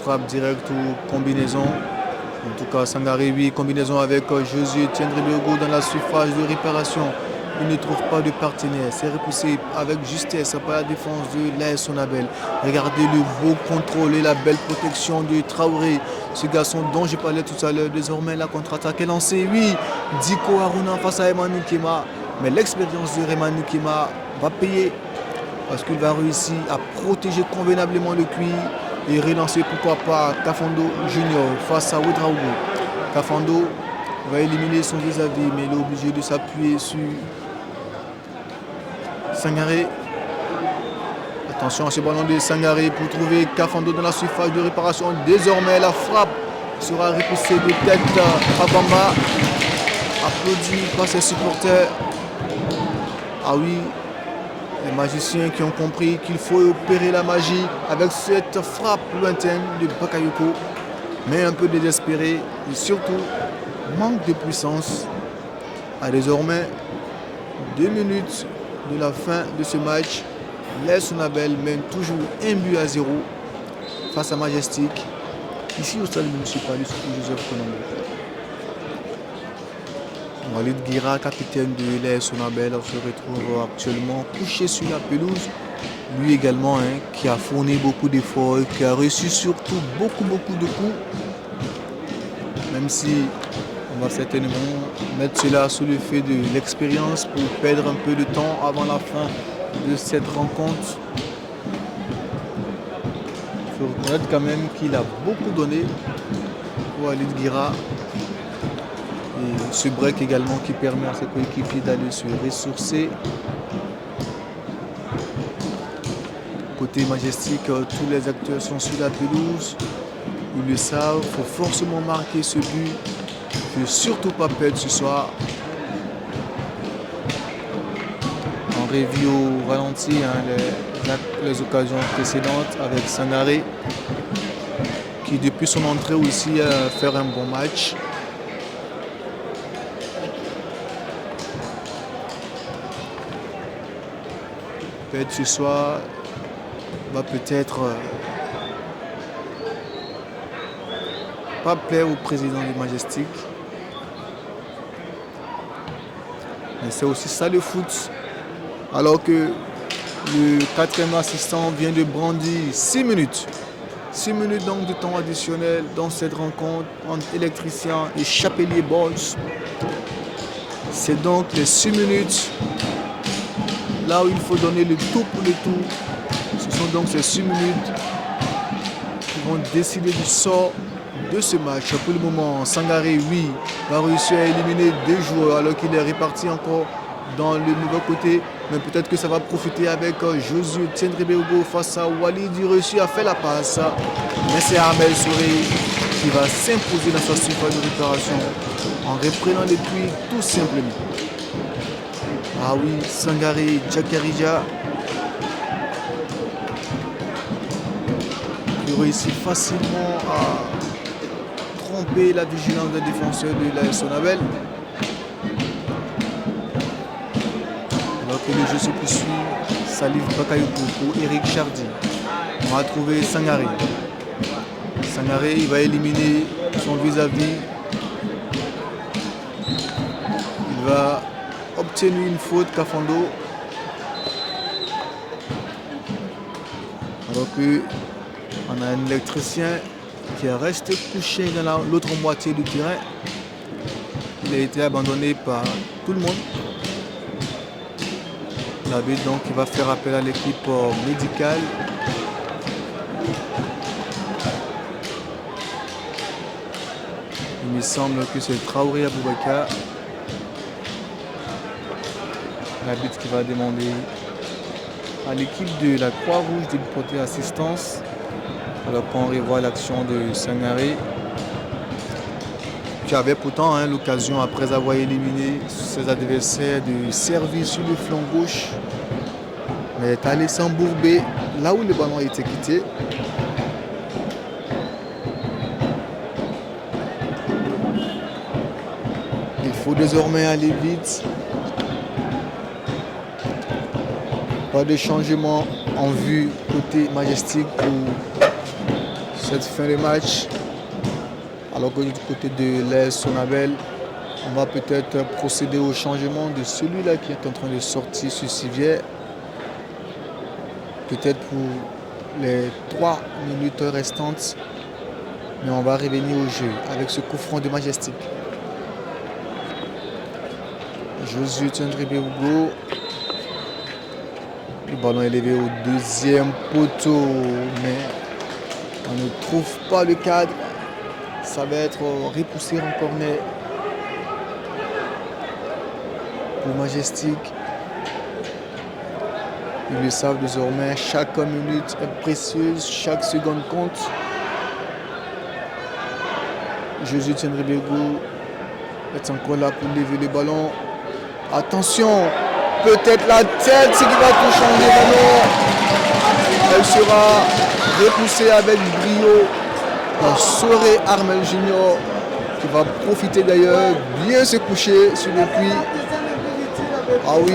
Frappe directe ou combinaison. En tout cas, Sangaré, oui, combinaison avec Josué Tiendré-Bergo dans la surface de réparation. Il ne trouve pas de partenaire. C'est repoussé avec justesse par la défense de l'AS Sonabel. Regardez le beau contrôle et la belle protection de Traoré. Ce garçon dont je parlais tout à l'heure, désormais la contre-attaque est lancée. Oui, Diko Aruna face à Emmanuel Kema. Mais l'expérience de Emmanuel Kema va payer parce qu'il va réussir à protéger convenablement le cuir et relancer pourquoi pas Kafando Junior face à Ouedraogo. Kafando va éliminer son vis-à-vis, mais il est obligé de s'appuyer sur Sangaré. Attention à ce ballon de Sangaré pour trouver Kafando dans la surface de réparation. Désormais, la frappe sera repoussée de tête à Bamba. Applaudi par ses supporters. Ah oui, les magiciens qui ont compris qu'il faut opérer la magie avec cette frappe lointaine de Bakayoko. Mais un peu désespéré et surtout manque de puissance. À désormais 2 minutes de la fin de ce match, l'AS Sonabel mène toujours 1-0 face à Majestic, ici au stade municipal du Joseph Konombo. Walid Guira, capitaine de l'AS Sonabel, se retrouve actuellement couché sur la pelouse. Lui également, qui a fourni beaucoup d'efforts, qui a reçu surtout beaucoup de coups. Même si on va certainement mettre cela sous le fait de l'expérience pour perdre un peu de temps avant la fin de cette rencontre. Il faut reconnaître quand même qu'il a beaucoup donné pour Walid Guira. Et ce break également qui permet à ses coéquipiers d'aller se ressourcer. Côté Majestic, tous les acteurs sont sur la pelouse. Ils le savent, il faut forcément marquer ce but. Il ne faut surtout pas perdre ce soir. On revue au ralenti les occasions précédentes avec Sangaré qui depuis son entrée aussi a fait un bon match. Perdre ce soir va peut-être pas plaire au président du Majestic. Mais c'est aussi ça le foot. Alors que le 4e assistant vient de brandir 6 minutes. 6 minutes donc de temps additionnel dans cette rencontre entre électricien et Chapelier Boys. C'est donc les 6 minutes là où il faut donner le tout pour le tout. Ce sont donc ces 6 minutes qui vont décider du sort de ce match. Pour le moment, Sangaré, oui, va réussir à éliminer 2 joueurs alors qu'il est réparti encore dans le mauvais côté. Mais peut-être que ça va profiter avec Josué Tiendré-Bergo face à Walid. Il réussit à faire la passe. Mais c'est Ahmed Souré qui va s'imposer dans sa surface de réparation en reprenant les puits tout simplement. Ah oui, Sangaré, Djakarija qui réussit facilement à tromper la vigilance des défenseurs de l'AS Sonabel. Alors que le jeu se poursuit, Salif Bakayoko pour Eric Chardy. On va trouver Sangaré. Sangaré, il va éliminer son vis-à-vis. Il va obtenir une faute, Kafando. Alors que on a un électricien qui reste couché dans l'autre moitié du terrain. Il a été abandonné par tout le monde. L'arbitre donc il va faire appel à l'équipe médicale. Il me semble que c'est Traoré Aboubakar. L'arbitre qui va demander à l'équipe de la Croix-Rouge de lui porter assistance. Alors qu'on revoit l'action de Sangaré, qui avait pourtant l'occasion, après avoir éliminé ses adversaires, de servir sur le flanc gauche. Mais est allé s'embourber là où le ballon a été quitté. Il faut désormais aller vite. Pas de changement en vue côté Majestic pour cette fin de match. Alors que du côté de l'AS Sonabel, on va peut-être procéder au changement de celui-là qui est en train de sortir sur civière. Peut-être pour les 3 minutes restantes. Mais on va revenir au jeu avec ce coup franc de Majestic. Josué Tiendribé-Hugo. Le ballon est élevé au deuxième poteau, mais on ne trouve pas le cadre. Ça va être repoussé en corner pour Majestic. Ils le savent désormais, chaque minute est précieuse, chaque seconde compte. Josué Tiendribé-Hugo est encore là pour lever le ballon. Attention, peut-être la tête, ce qui va tout changer. Non, elle sera repoussée avec brio. On saurait Armel Junior qui va profiter d'ailleurs, bien se coucher sur le puits. Ah oui,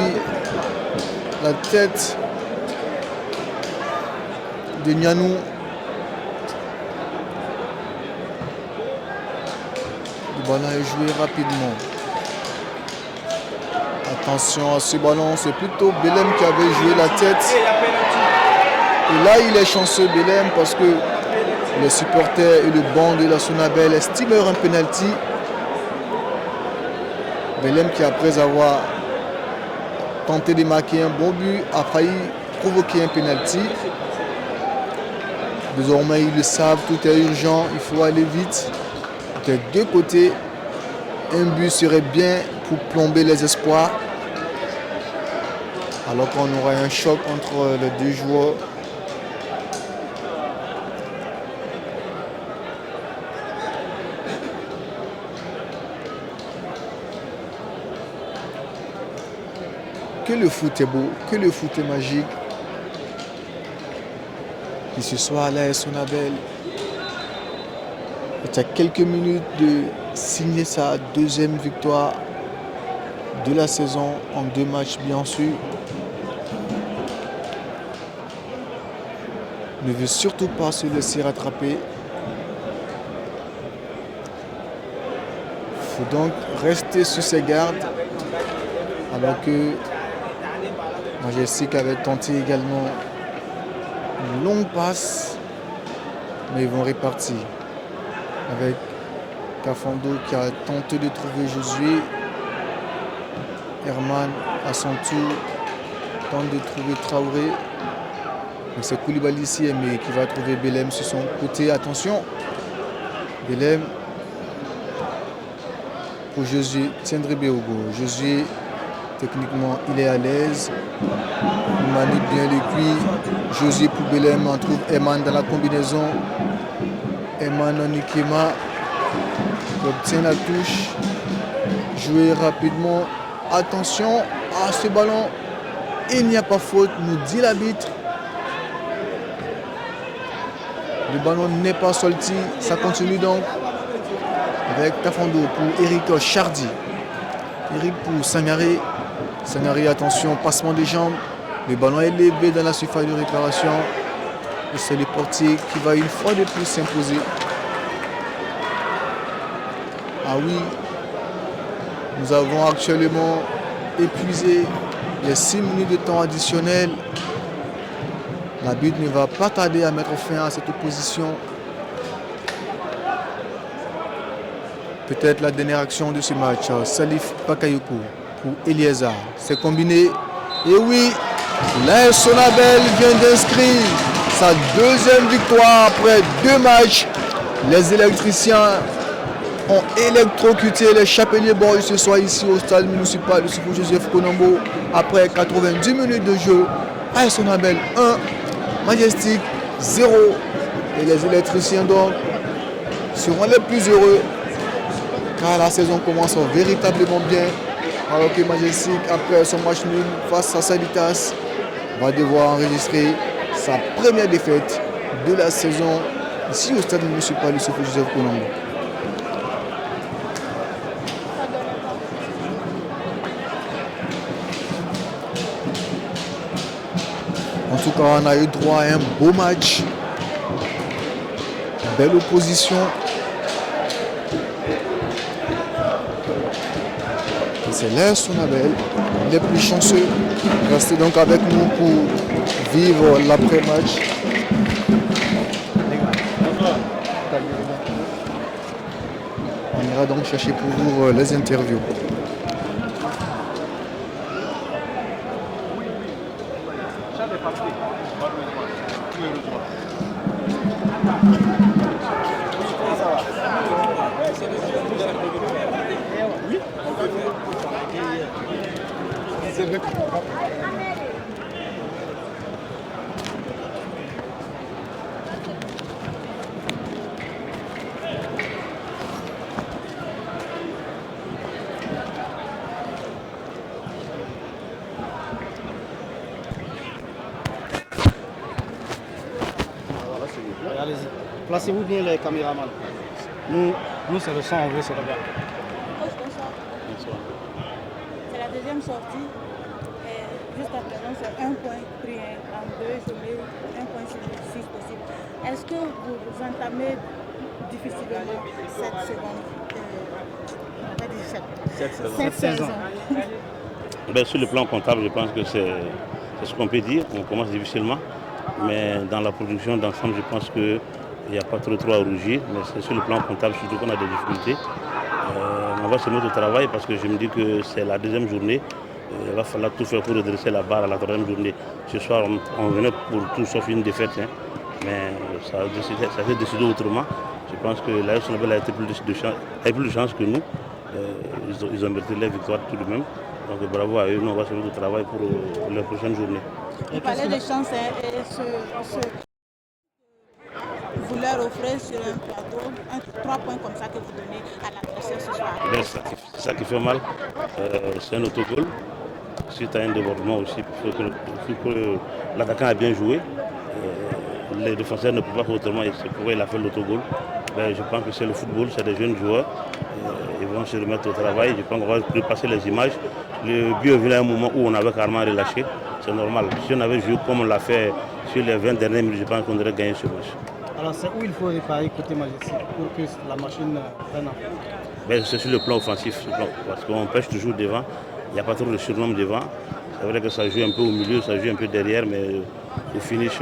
la tête de Nianou. Le ballon est joué rapidement. Attention à ce ballon, c'est plutôt Belem qui avait joué la tête. Et là, il est chanceux, Belem, parce que les supporters et le banc de la Sonabel estiment un penalty. Belem qui, après avoir tenté de marquer un bon but, a failli provoquer un penalty. Désormais, ils le savent, tout est urgent, il faut aller vite. Des deux côtés, un but serait bien pour plomber les espoirs. Alors qu'on aurait un choc entre les deux joueurs. Que le foot est beau, que le foot est magique. Et ce soir, l'AS Sonabel est à quelques minutes de signer sa deuxième victoire de la saison en 2 matchs, bien sûr. Ne veut surtout pas se laisser rattraper. Il faut donc rester sur ses gardes. Alors que Majestic avait tenté également une longue passe, mais ils vont repartir avec Kafando qui a tenté de trouver Josué. Herman à son tour tente de trouver Traoré. Donc c'est Koulibaly ici mais qui va trouver Belem sur son côté. Attention, Belem pour Josué Tiendribé-Hugo. Josué, techniquement, il est à l'aise. Il manip bien le cuit. Josué pour Belem, on trouve Herman dans la combinaison. Herman en Ikema qui obtient la touche. Jouer rapidement. Attention à ce ballon. Il n'y a pas faute, nous dit l'arbitre. Le ballon n'est pas sorti. Ça continue donc avec Kafando pour Eric Chardy. Eric pour Sangaré. Sangaré, attention, passement des jambes. Le ballon est élevé dans la surface de réparation. Et c'est le portier qui va une fois de plus s'imposer. Ah oui, nous avons actuellement épuisé les 6 minutes de temps additionnel. L'arbitre ne va pas tarder à mettre fin à cette opposition. Peut-être la dernière action de ce match. Salif Bakayoko pour Eliezer. C'est combiné. Et oui, l'AS Sonabel vient d'inscrire sa deuxième victoire après 2 matchs. Les électriciens ont électrocuté les Chapeliers Boys ce soir ici au stade municipal de Soufou Joseph Konambo après 90 minutes de jeu. AS Sonabel 1, Majestic 0. Et les électriciens donc seront les plus heureux car la saison commence véritablement bien. Alors que Majestic, après son match nul face à Salitas, va devoir enregistrer sa première défaite de la saison ici au stade municipal de Soufou Joseph Konambo. En tout cas, on a eu droit à un beau match. Belle opposition. C'est l'AS Sonabel, les plus chanceux. Restez donc avec nous pour vivre l'après-match. On ira donc chercher pour vous les interviews. Allez-y. Placez-vous bien les caméramans. Nous c'est le son, on veut se regarder. Bonsoir. C'est la deuxième sortie. Jusqu'à présent, c'est un point pris en 2 journées, un point sur 6 possible. Est-ce que vous entamez difficilement cette saison Ben, sur le plan comptable, je pense que c'est ce qu'on peut dire. On commence difficilement, mais dans la production d'ensemble, je pense qu'il n'y a pas trop à rougir. Mais c'est sur le plan comptable surtout qu'on a des difficultés. On va se mettre au travail parce que je me dis que c'est la deuxième journée. Il va falloir tout faire pour redresser la barre à la troisième journée. Ce soir, on venait pour tout sauf une défaite, hein. Mais ça a été décidé autrement. Je pense que l'AS Sonabel a été plus de chance que nous. Ils ont mérité la victoire tout de même. Donc bravo à eux, nous on va se mettre au travail pour les prochaines journées. Vous parlez de chance et vous leur offrez sur un plateau 3 points comme ça que vous donnez à l'adversaire ce soir. C'est ça qui fait mal. C'est un autogol. Si tu as un débordement aussi, il faut que l'attaquant a bien joué. Les défenseurs ne peuvent pas faire autrement, c'est pourquoi il a fait l'autogol. Ben, je pense que c'est le football, c'est des jeunes joueurs. Ils vont se remettre au travail. Je pense qu'on va repasser les images. Le but est venu à un moment où on avait carrément relâché. C'est normal. Si on avait joué comme on l'a fait sur les 20 dernières minutes, je pense qu'on aurait gagné ce match. Alors c'est où il faut réparer côté Majestic pour que la machine prenne en fait? Ben, c'est sur le plan offensif, parce qu'on pêche toujours devant. Il n'y a pas trop de surnombre devant. C'est vrai que ça joue un peu au milieu, ça joue un peu derrière, mais au finish,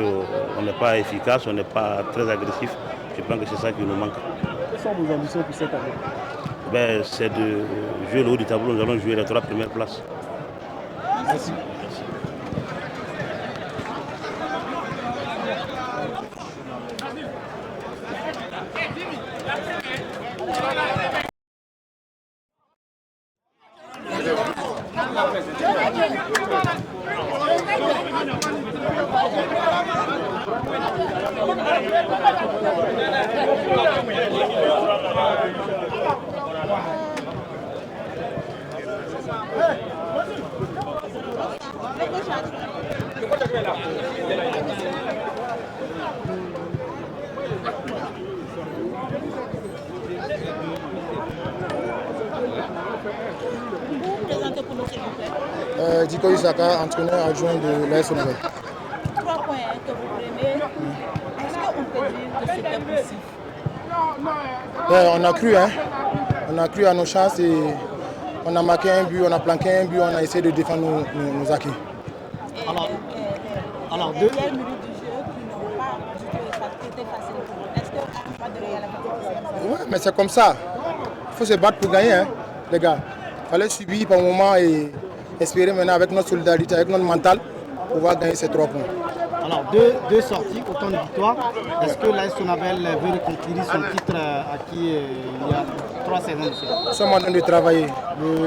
on n'est pas efficace, on n'est pas très agressif. Je pense que c'est ça qui nous manque. Quelles sont vos ambitions pour cette année? Ben, c'est de jouer le haut du tableau. Nous allons jouer les 3 premières places. Merci. Diko Isaka, entraîneur adjoint de l'AS Sonabel. 3 points que vous prenez, est-ce qu'on peut dire que c'était possible? Ouais, on a cru à nos chances et on a marqué un but, on a planqué un but, on a essayé de défendre nos acquis. Alors les dernières minutes du jeu qui n'ont pas du tout été faciles pour vous. Est-ce qu'on n'a pas de réalité? Ouais, mais c'est comme ça. Il faut se battre pour gagner, hein, les gars. Il fallait subir par moment et espérer maintenant avec notre solidarité, avec notre mental, pouvoir gagner ces 3 points. Alors deux sorties, autant de victoires. Est-ce que l'AS Sonabel veut reconquérir son titre acquis il y a 3 saisons de suite? Nous sommes en train de travailler.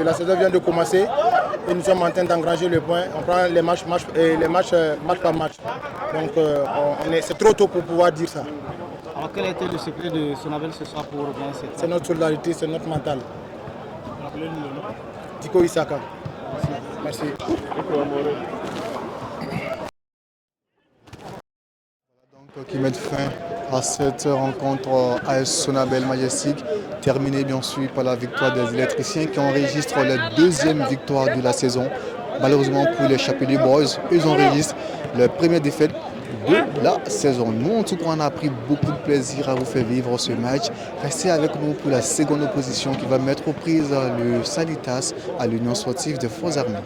La saison vient de commencer et nous sommes en train d'engranger le point. On prend les matchs match par match. Donc c'est trop tôt pour pouvoir dire ça. Alors quel était le secret de Sonabel ce soir pour gagner cette? C'est notre solidarité, c'est notre mental. Rappelez-nous le nom. Diko Isaka. Merci. Donc, qui mettent fin à cette rencontre AS Sonabel Majestic, terminée bien sûr par la victoire des électriciens qui enregistrent la 2e victoire de la saison Malheureusement pour les Chapelet Boys, ils enregistrent leur première défaite de la saison. Nous, en tout cas, on a pris beaucoup de plaisir à vous faire vivre ce match. Restez avec nous pour la seconde opposition qui va mettre aux prises le Sanitas à l'Union sportive des Forces armées.